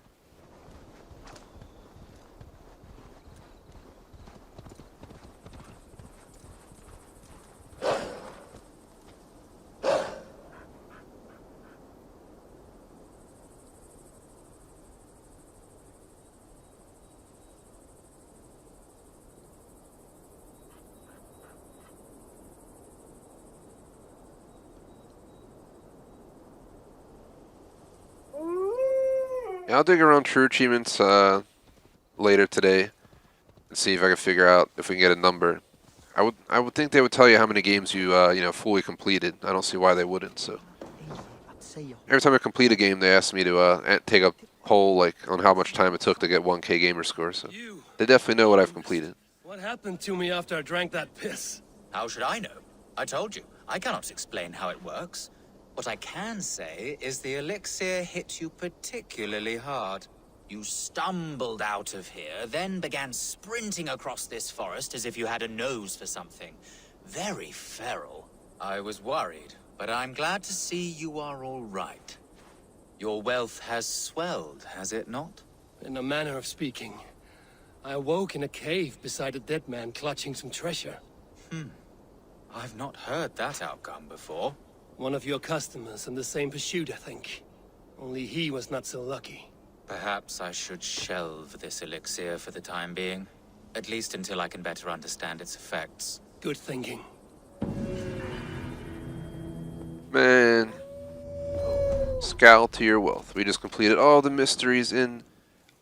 Yeah, I'll dig around true achievements later today and see if I can figure out if we can get a number. I would think they would tell you how many games you you know, fully completed. I don't see why they wouldn't. So every time I complete a game, they ask me to take a poll like on how much time it took to get 1K gamer score. So they definitely know what I've completed. What happened to me after I drank that piss? How should I know? I told you, I cannot explain how it works. What I can say is the elixir hit you particularly hard. You stumbled out of here, then began sprinting across this forest as if you had a nose for something. Very feral. I was worried, but I'm glad to see you are all right. Your wealth has swelled, has it not? In a manner of speaking. I awoke in a cave beside a dead man clutching some treasure. I've not heard that outcome before. One of your customers in the same pursuit, I think. Only he was not so lucky. Perhaps I should shelve this elixir for the time being. At least until I can better understand its effects. Good thinking. Man. Scowl to your wealth. We just completed all the mysteries in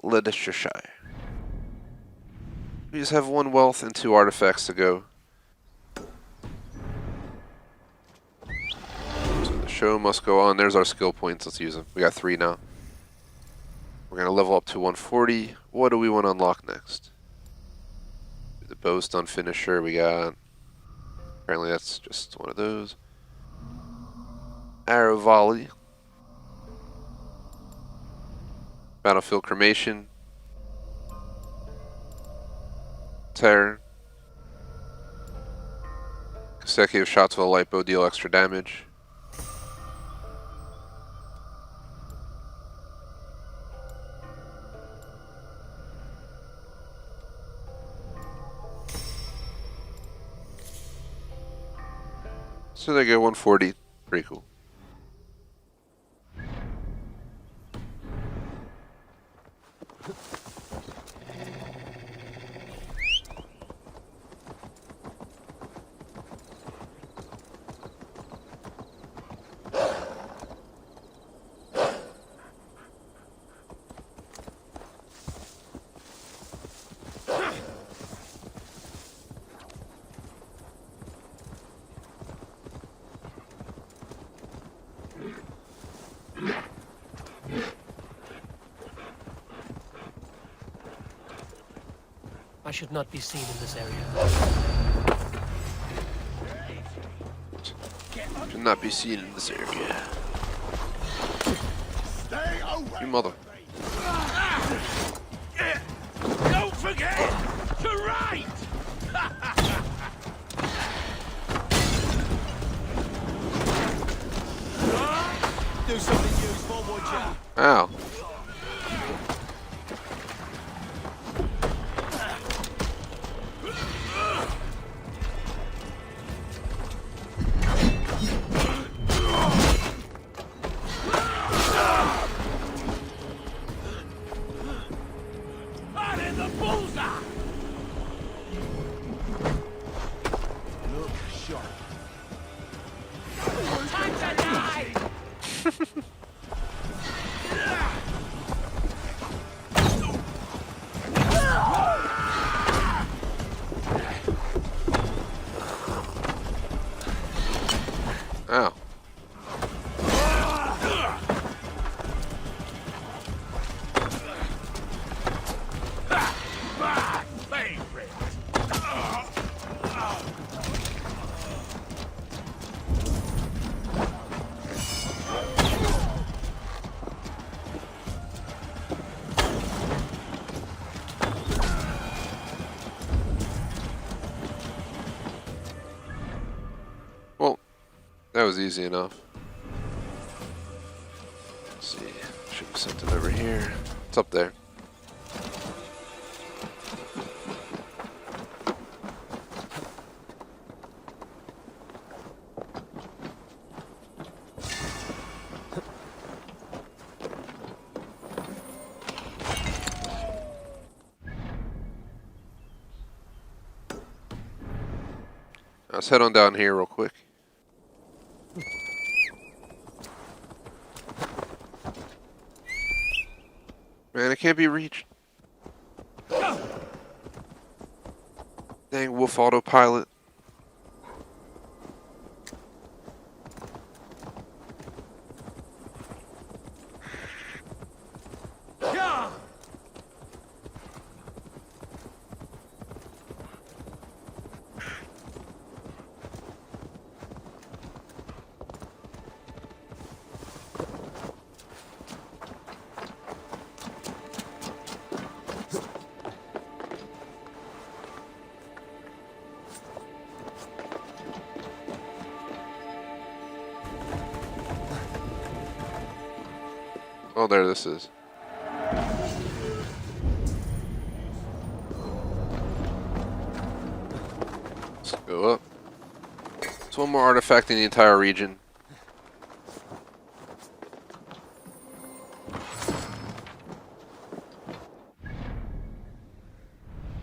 Leicestershire. We just have 1 wealth and 2 artifacts to go. So the show must go on. There's our skill points. Let's use them. We got 3 now. We're going to level up to 140. What do we want to unlock next? The bowstone finisher we got. Apparently that's just one of those. Arrow volley. Battlefield cremation. Terror. Consecutive shots with a light bow deal extra damage. So they get 140. Pretty cool. I should not be seen in this area. Should not be seen in this area. You mother. Don't forget to write! Do something useful, would ya? Ow. Ow. My favorite. That was easy enough. Let's see. Should be something over here. It's up there. Let's head on down here real quick. Man, it can't be reached. Dang wolf autopilot. Oh, there this is. Let's go up. It's one more artifact in the entire region.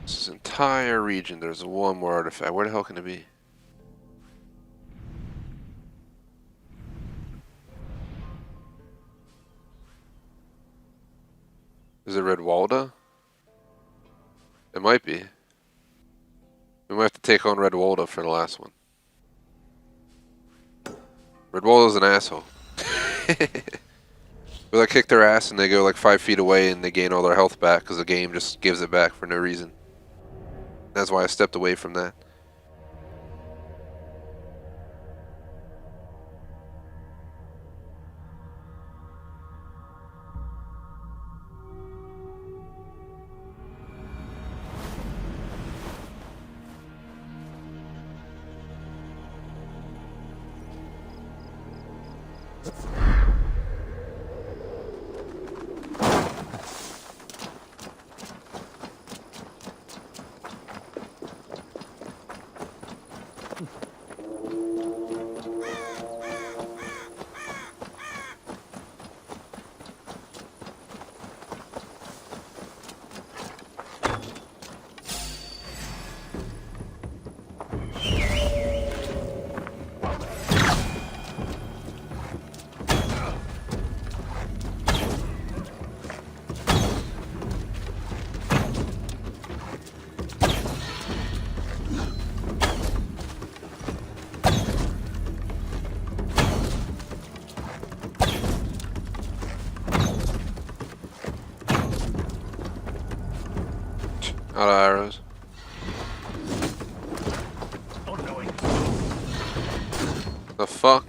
This entire region, there's one more artifact. Where the hell can it be? Is it Red Walda? It might be. We might have to take on Red Walda for the last one. Red Walda's an asshole. But I kick their ass and they go like 5 feet away and they gain all their health back because the game just gives it back for no reason. That's why I stepped away from that. Out of arrows. The fuck?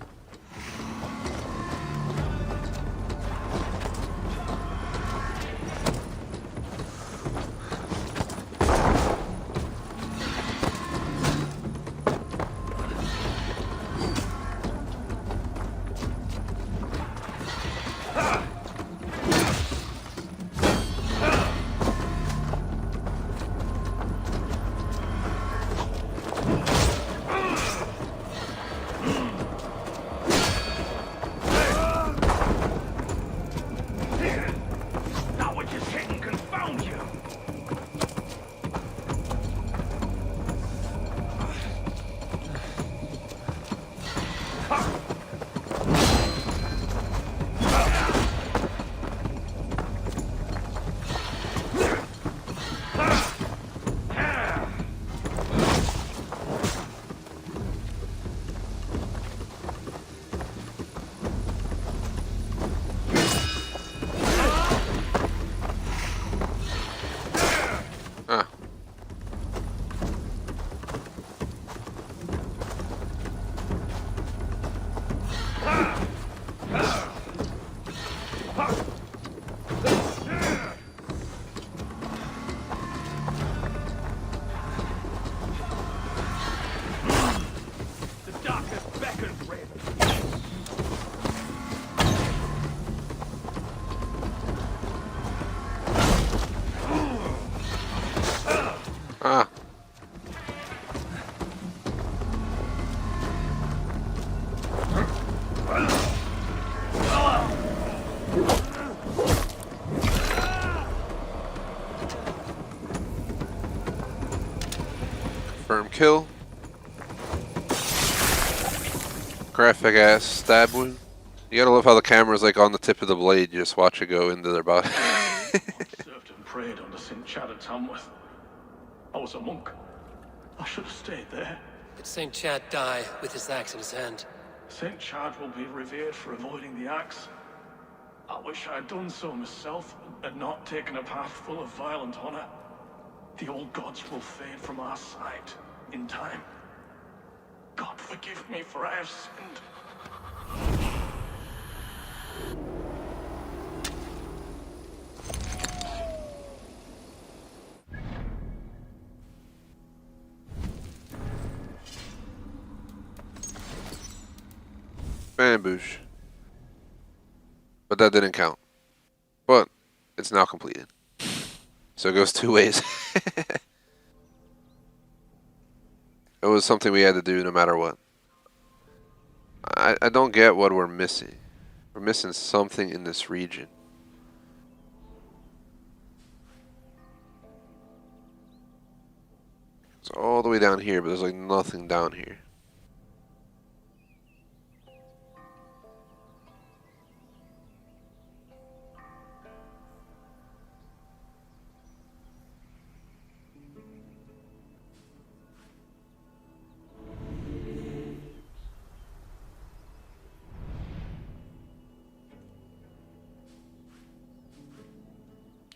Ah. Confirm kill. Graphic ass stab wound. You gotta love how the camera's like on the tip of the blade. You just watch it go into their body. Served and prayed under St. Chad at Tamworth. I was a monk. I should have stayed there. Did St. Chad die with his axe in his hand? St. Chad will be revered for avoiding the axe. I wish I had done so myself and not taken a path full of violent honor. The old gods will fade from our sight in time. God forgive me, for I have sinned. Bamboosh. But that didn't count. But it's now completed. So it goes two ways. It was something we had to do no matter what. I don't get what we're missing. We're missing something in this region. It's all the way down here, but there's like nothing down here.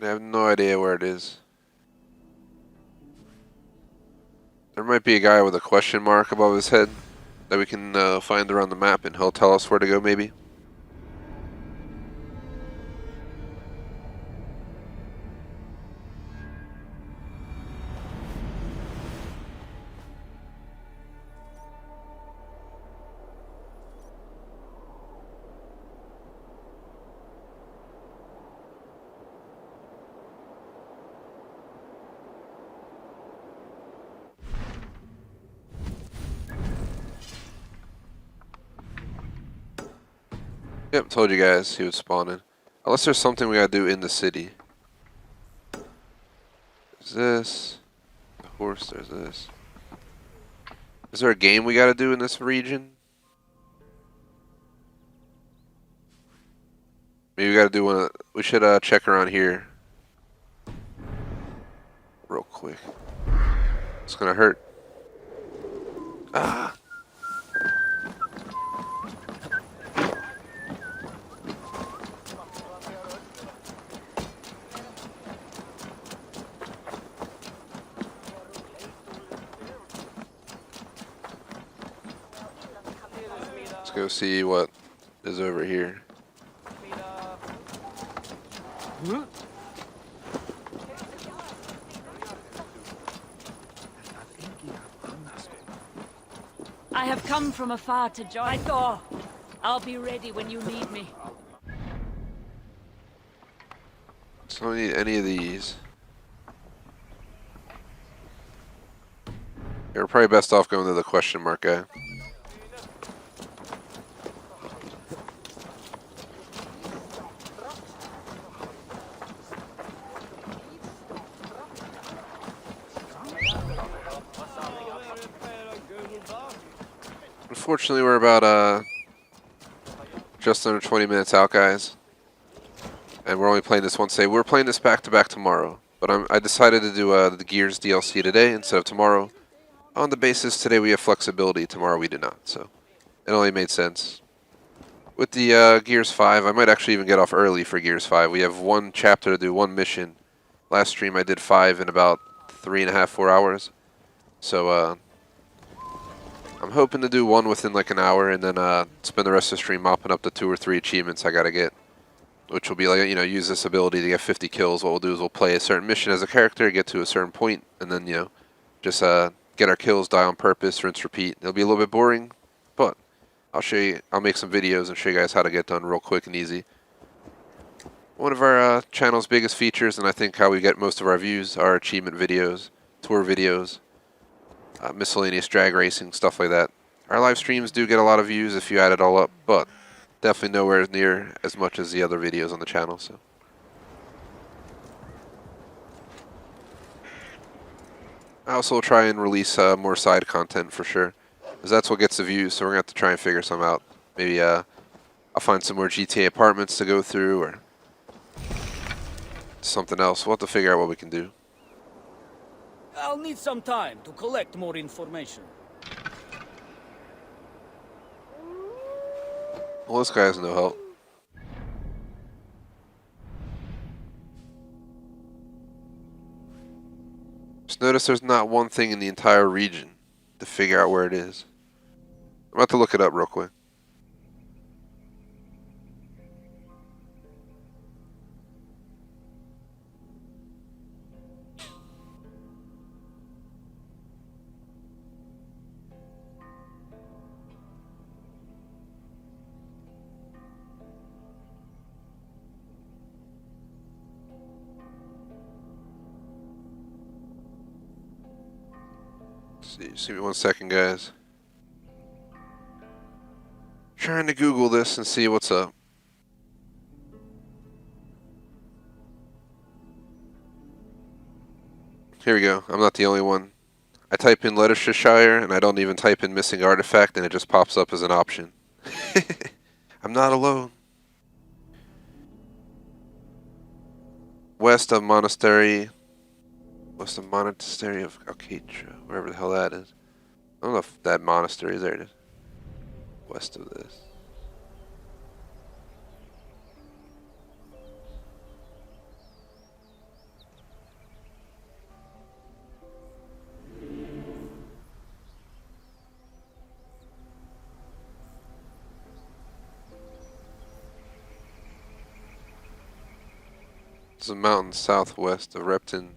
I have no idea where it is. There might be a guy with a question mark above his head that we can find around the map, and he'll tell us where to go maybe. Yep, told you guys he would spawn in. Unless there's something we gotta do in the city. There's this. The horse, there's this. Is there a game we gotta do in this region? Maybe we gotta do one. We should check around here. Real quick. It's gonna hurt. Ah! Let's go see what is over here. I have come from afar to join Thor. I'll be ready when you need me. So I don't need any of these. You're probably best off going to the question mark guy. Unfortunately, we're about just under 20 minutes out, guys, and we're only playing this one save. We're playing this back to back tomorrow, but I decided to do the Gears DLC today instead of tomorrow, on the basis today we have flexibility, tomorrow we do not. So it only made sense. With the Gears 5, I might actually even get off early for Gears 5. We have one chapter to do, one mission. Last stream I did 5 in about 3.5, 4 hours. So I'm hoping to do one within like an hour, and then spend the rest of the stream mopping up the 2 or 3 achievements I gotta get, which will be like, you know, use this ability to get 50 kills. What we'll do is we'll play a certain mission as a character, get to a certain point, and then, you know, just get our kills, die on purpose, rinse, repeat. It'll be a little bit boring, but I'll make some videos and show you guys how to get done real quick and easy. One of our channel's biggest features, and I think how we get most of our views, are achievement videos, tour videos, miscellaneous drag racing, stuff like that. Our live streams do get a lot of views if you add it all up, but definitely nowhere near as much as the other videos on the channel. So I also will try and release more side content for sure, because that's what gets the views. So we're gonna have to try and figure some out. Maybe I'll find some more GTA apartments to go through, or something else. We'll have to figure out what we can do. I'll need some time to collect more information. Well, this guy has no help. Just notice there's not one thing in the entire region to figure out where it is. I'm about to look it up real quick. Just give me 1 second, guys. Trying to Google this and see what's up. Here we go. I'm not the only one. I type in Leicestershire and I don't even type in missing artifact and it just pops up as an option. I'm not alone. West of Monastery of Alcatra, wherever the hell that is. I don't know if that monastery is there. It is. West of this. It's a mountain southwest of Repton.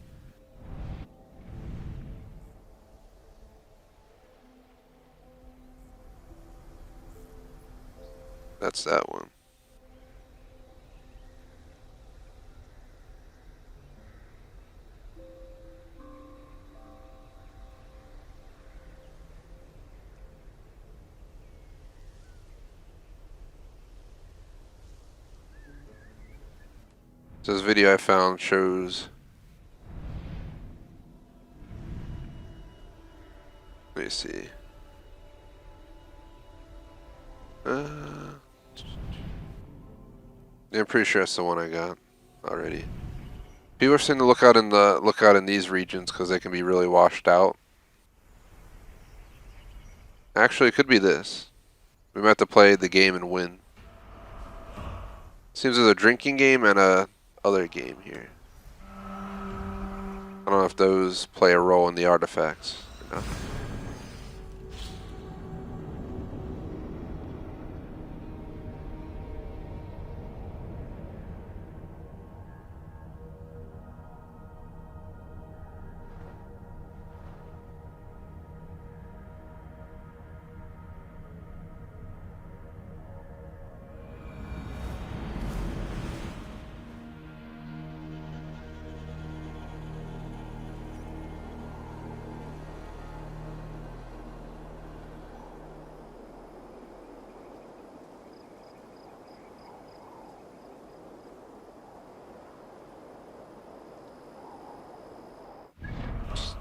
That's that one. So this video I found shows. Let me see. Yeah, I'm pretty sure that's the one I got already. People are saying to look out in these regions because they can be really washed out. Actually, it could be this. We might have to play the game and win. Seems there's a drinking game and a other game here. I don't know if those play a role in the artifacts or not.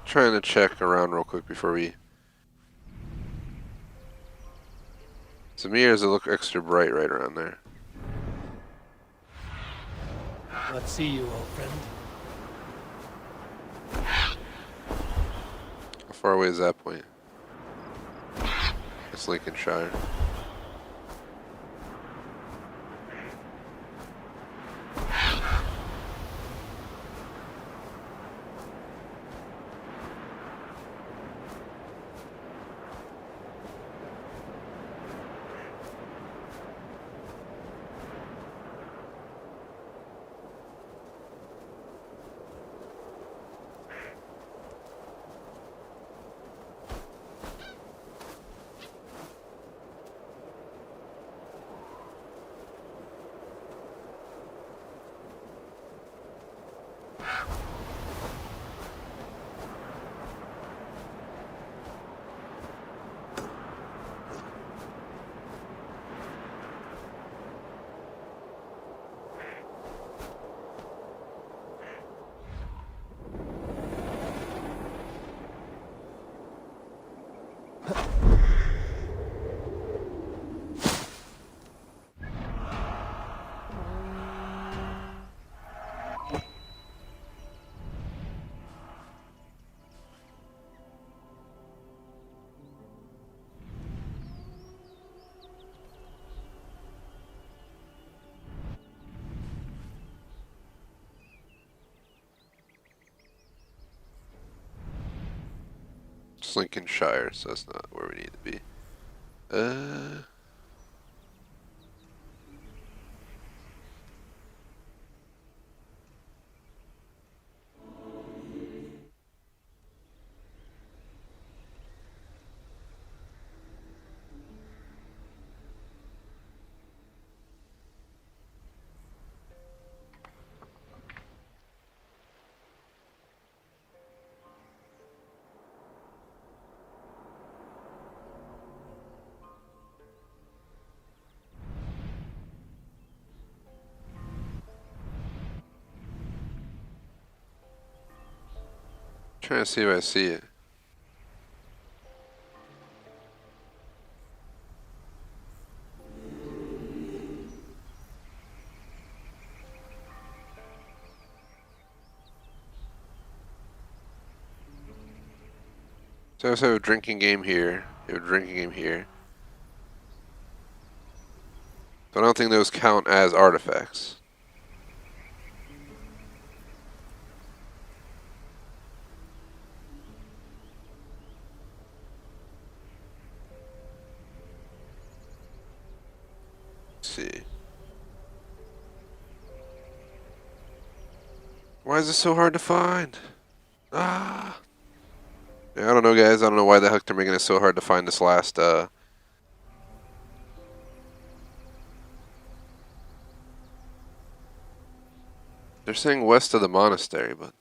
Trying to check around real quick before we. To me, does it look extra bright right around there? Let's see you, old friend. How far away is that point? It's Lincolnshire. Lincolnshire, so that's not where we need to be. Trying to see if I see it. So I also have a drinking game here. You have a drinking game here. So I don't think those count as artifacts. Let's see. Why is this so hard to find? Ah. Yeah, I don't know, guys. I don't know why the heck they're making it so hard to find this last, They're saying west of the monastery, but...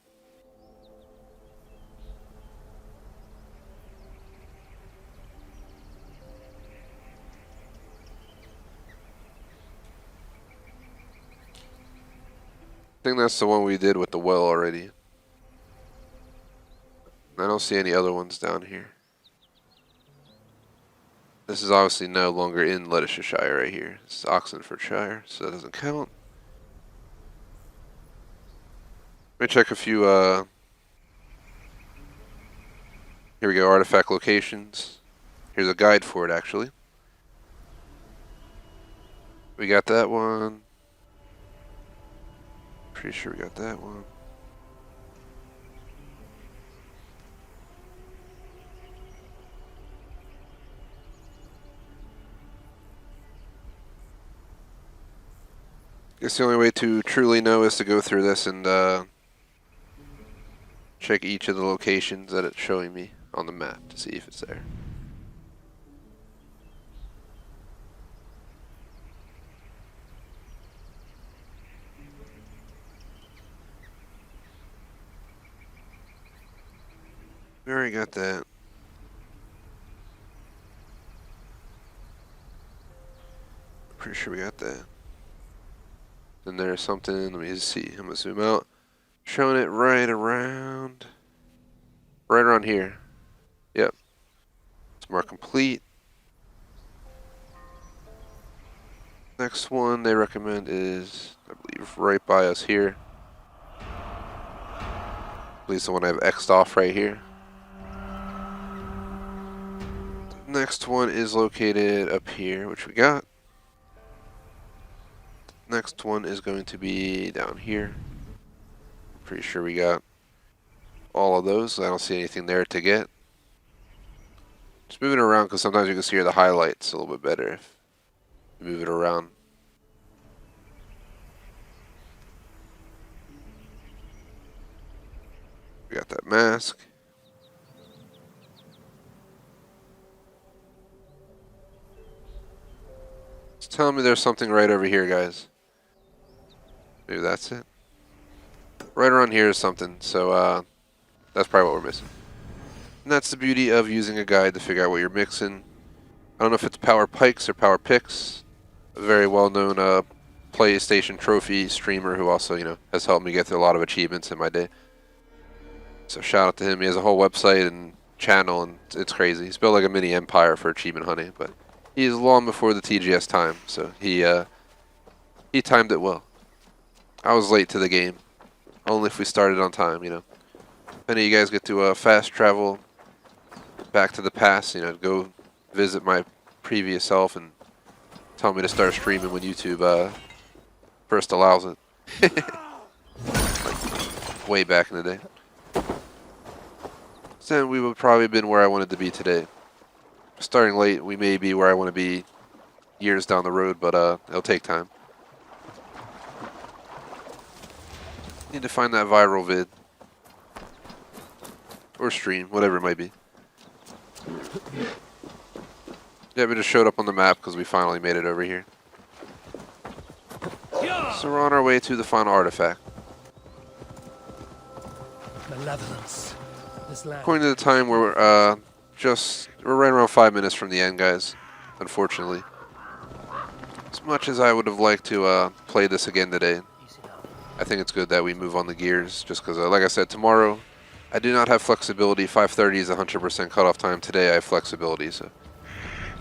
I think that's the one we did with the well already. I don't see any other ones down here. This is obviously no longer in Leicestershire right here. This is Oxenfordshire, so that doesn't count. Let me check a few, here we go, artifact locations. Here's a guide for it, actually. We got that one. Pretty sure we got that one. Guess the only way to truly know is to go through this and check each of the locations that it's showing me on the map to see if it's there. We already got that. Pretty sure we got that. Then there's something, let me see, I'm gonna zoom out. Showing it right around here. Yep. It's more complete. Next one they recommend is, I believe, right by us here. At least the one I have X'd off right here. The next one is located up here, which we got. Next one is going to be down here. Pretty sure we got all of those. I don't see anything there to get. Just moving it around because sometimes you can see the highlights a little bit better if you move it around. We got that mask. It's telling me there's something right over here, guys. Maybe that's it. Right around here is something, so that's probably what we're missing. And that's the beauty of using a guide to figure out what you're mixing. I don't know if it's power pikes or power picks. A very well-known PlayStation trophy streamer who also, you know, has helped me get through a lot of achievements in my day. So shout out to him. He has a whole website and channel, and it's crazy. He's built like a mini empire for achievement hunting, but he is long before the TGS time, so he timed it well. I was late to the game. Only if we started on time, you know. If any of you guys get to fast travel back to the past, you know, go visit my previous self and tell me to start streaming when YouTube first allows it. Like, way back in the day. then we would probably have been where I wanted to be today. Starting late, we may be where I want to be years down the road, but it'll take time. Need to find that viral vid. Or stream, whatever it might be. Yeah, we just showed up on the map because we finally made it over here. So we're on our way to the final artifact. Malevolence. This land. According to the time, we're right around 5 minutes from the end, guys. Unfortunately, as much as I would have liked to play this again today, I think it's good that we move on the gears. Just because, like I said, tomorrow I do not have flexibility. 5:30 is 100% cutoff time. Today I have flexibility, so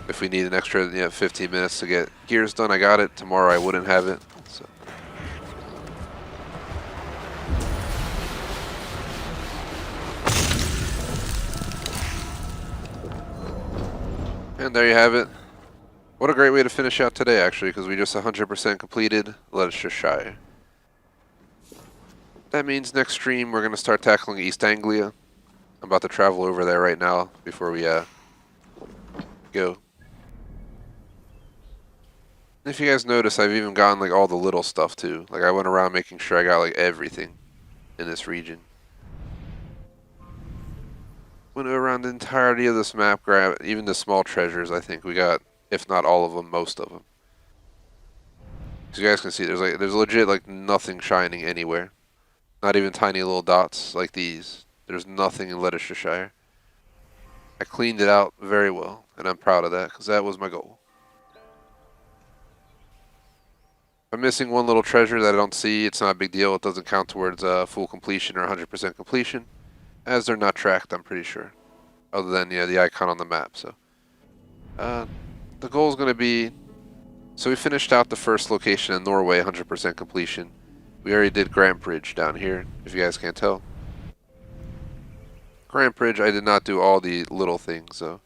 if we need an extra 15 minutes to get gears done, I got it. Tomorrow I wouldn't have it. So. And there you have it. What a great way to finish out today, actually, because we just 100% completed Leicestershire. That means next stream we're going to start tackling East Anglia. I'm about to travel over there right now before we go. If you guys notice, I've even gotten like all the little stuff too. Like I went around making sure I got like everything in this region. Went around the entirety of this map, grabbed even the small treasures. I think we got, if not all of them, most of them. As you guys can see, there's legit like nothing shining anywhere. Not even tiny little dots like these. There's nothing in Leicestershire. I cleaned it out very well, and I'm proud of that because that was my goal. If I'm missing one little treasure that I don't see, it's not a big deal. It doesn't count towards full completion or 100% completion, as they're not tracked, I'm pretty sure. Other than the icon on the map. So the goal is going to be, so we finished out the first location in Norway, 100% completion. We already did Grand Bridge down here, if you guys can't tell. Grand Bridge, I did not do all the little things, though.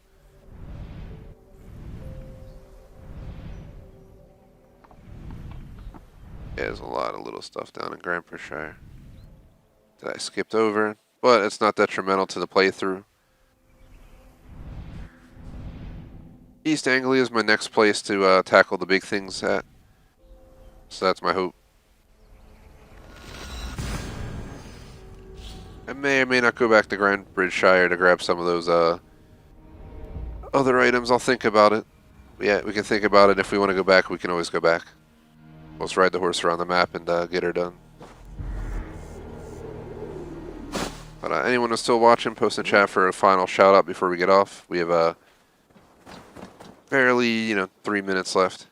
Yeah, there's a lot of little stuff down in Grand Bridgeshire that I skipped over, but it's not detrimental to the playthrough. East Anglia is my next place to tackle the big things at, so that's my hope. I may or may not go back to Grand Bridgeshire to grab some of those other items. I'll think about it. Yeah, we can think about it. If we want to go back, we can always go back. Let's ride the horse around the map and get her done. But anyone who's still watching, post in chat for a final shout out before we get off. We have barely, 3 minutes left.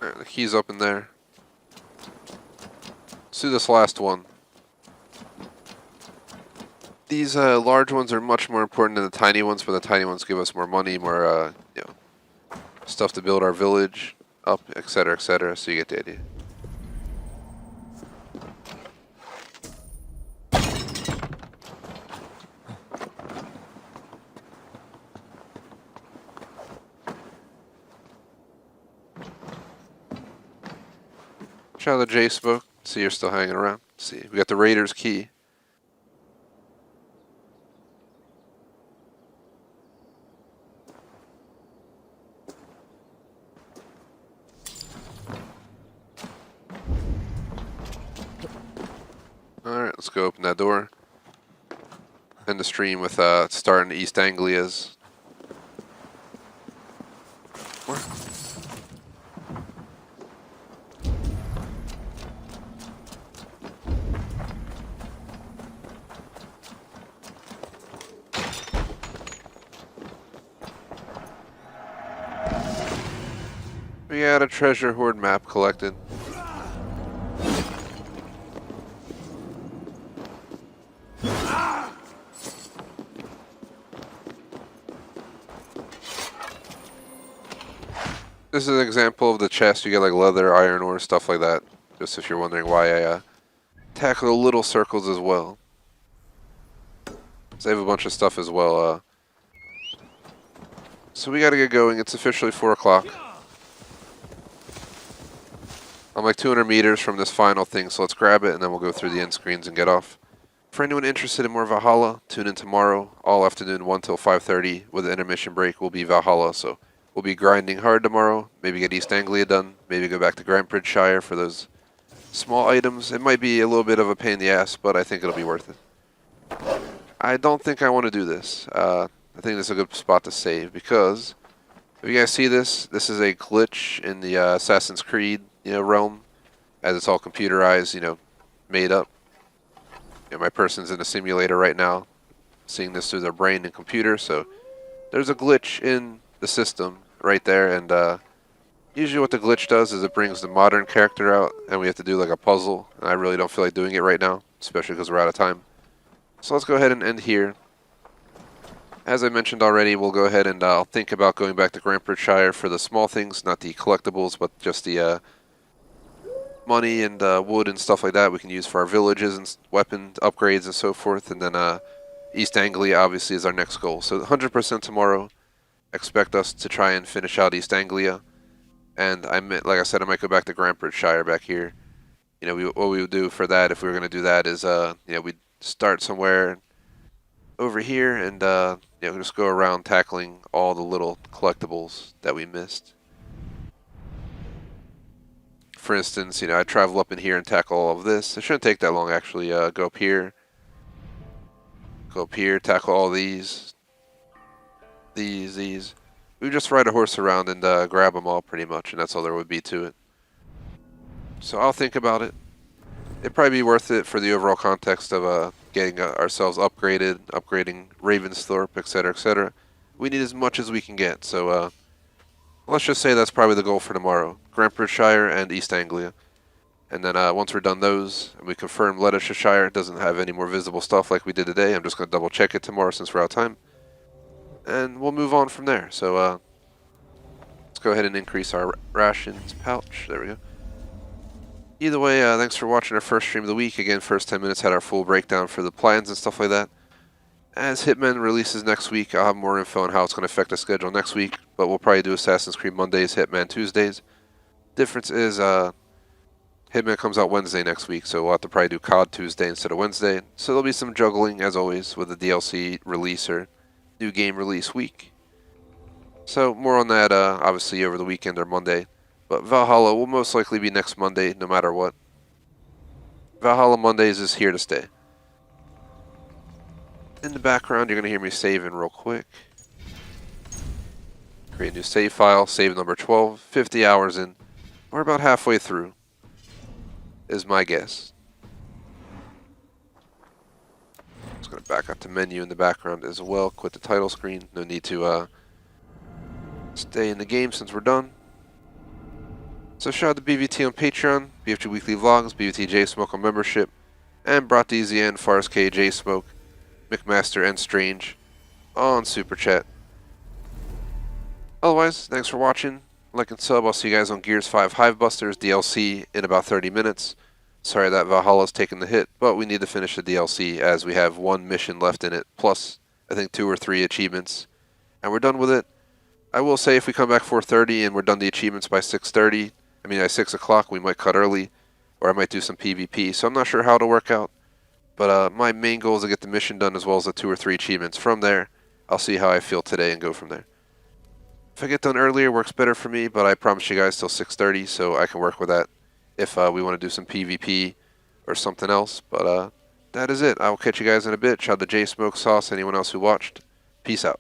Alright, the key's up in there. Let's do this last one. These large ones are much more important than the tiny ones, but the tiny ones give us more money, more stuff to build our village up, etc., etc. So you get the idea. Shout out to J Smoke. See, you're still hanging around. Let's see, we got the Raiders key. Alright, let's go open that door. End the stream with starting East Anglia's. Where? We got a treasure hoard map collected. This is an example of the chest. You get like leather, iron ore, stuff like that. Just if you're wondering why I tackle the little circles as well. Save a bunch of stuff as well. So we gotta get going. It's officially 4 o'clock. I'm like 200 meters from this final thing, so let's grab it and then we'll go through the end screens and get off. For anyone interested in more Valhalla, tune in tomorrow, all afternoon, 1 till 5:30, with the intermission break will be Valhalla, so we'll be grinding hard tomorrow, maybe get East Anglia done, maybe go back to Grantbridgeshire for those small items. It might be a little bit of a pain in the ass, but I think it'll be worth it. I don't think I want to do this. I think this is a good spot to save, because if you guys see this, this is a glitch in the Assassin's Creed realm, as it's all computerized, made up. My person's in a simulator right now, seeing this through their brain and computer, so there's a glitch in the system right there, and usually what the glitch does is it brings the modern character out, and we have to do like a puzzle, and I really don't feel like doing it right now, especially because we're out of time. So let's go ahead and end here. As I mentioned already, we'll go ahead and I'll think about going back to Grantbridgeshire for the small things, not the collectibles, but just the money and wood and stuff like that we can use for our villages and weapon upgrades and so forth. And then East Anglia obviously is our next goal. So 100% tomorrow. Expect us to try and finish out East Anglia. And like I said, I might go back to Grantbridgeshire back here. What we would do for that, if we were going to do that, is we'd start somewhere over here and just go around tackling all the little collectibles that we missed. For instance, I travel up in here and tackle all of this. It shouldn't take that long, actually. Go up here, tackle all these. We just ride a horse around and grab them all, pretty much, and that's all there would be to it. So I'll think about it. It'd probably be worth it for the overall context of getting ourselves upgraded, upgrading Ravensthorpe, etc., etc. We need as much as we can get, so let's just say that's probably the goal for tomorrow. Grantbridgeshire and East Anglia. And then once we're done those, and we confirm Leicestershire doesn't have any more visible stuff like we did today, I'm just going to double check it tomorrow since we're out of time. And we'll move on from there. So let's go ahead and increase our rations pouch. There we go. Either way, thanks for watching our first stream of the week. Again, first 10 minutes had our full breakdown for the plans and stuff like that. As Hitman releases next week, I'll have more info on how it's going to affect the schedule next week, but we'll probably do Assassin's Creed Mondays, Hitman Tuesdays. Difference is Hitman comes out Wednesday next week, so we'll have to probably do COD Tuesday instead of Wednesday. So there'll be some juggling, as always, with the DLC release or new game release week. So more on that, obviously, over the weekend or Monday. But Valhalla will most likely be next Monday, no matter what. Valhalla Mondays is here to stay. In the background, you're going to hear me saving real quick. Create a new save file, save number 12, 50 hours in. We're about halfway through, is my guess. Just going to back up to menu in the background as well, quit the title screen. No need to stay in the game since we're done. So shout out to BVT on Patreon, BFG Weekly Vlogs, BVT J-Smoke on membership, and Brought to Easy and Fars K J-Smoke, McMaster, and Strange on Superchat. Otherwise, thanks for watching. Like and sub. I'll see you guys on Gears 5 Hivebusters DLC in about 30 minutes. Sorry that Valhalla's taken the hit, but we need to finish the DLC as we have one mission left in it, plus I think 2 or 3 achievements, and we're done with it. I will say if we come back 4:30 and we're done the achievements by 6:30, at 6 o'clock, we might cut early, or I might do some PvP, so I'm not sure how it'll work out. But my main goal is to get the mission done as well as the 2 or 3 achievements. From there, I'll see how I feel today and go from there. If I get done earlier, works better for me, but I promise you guys till 6:30, so I can work with that if we want to do some PvP or something else. But that is it. I will catch you guys in a bit. Shout out to J-Smoke, Sauce, anyone else who watched. Peace out.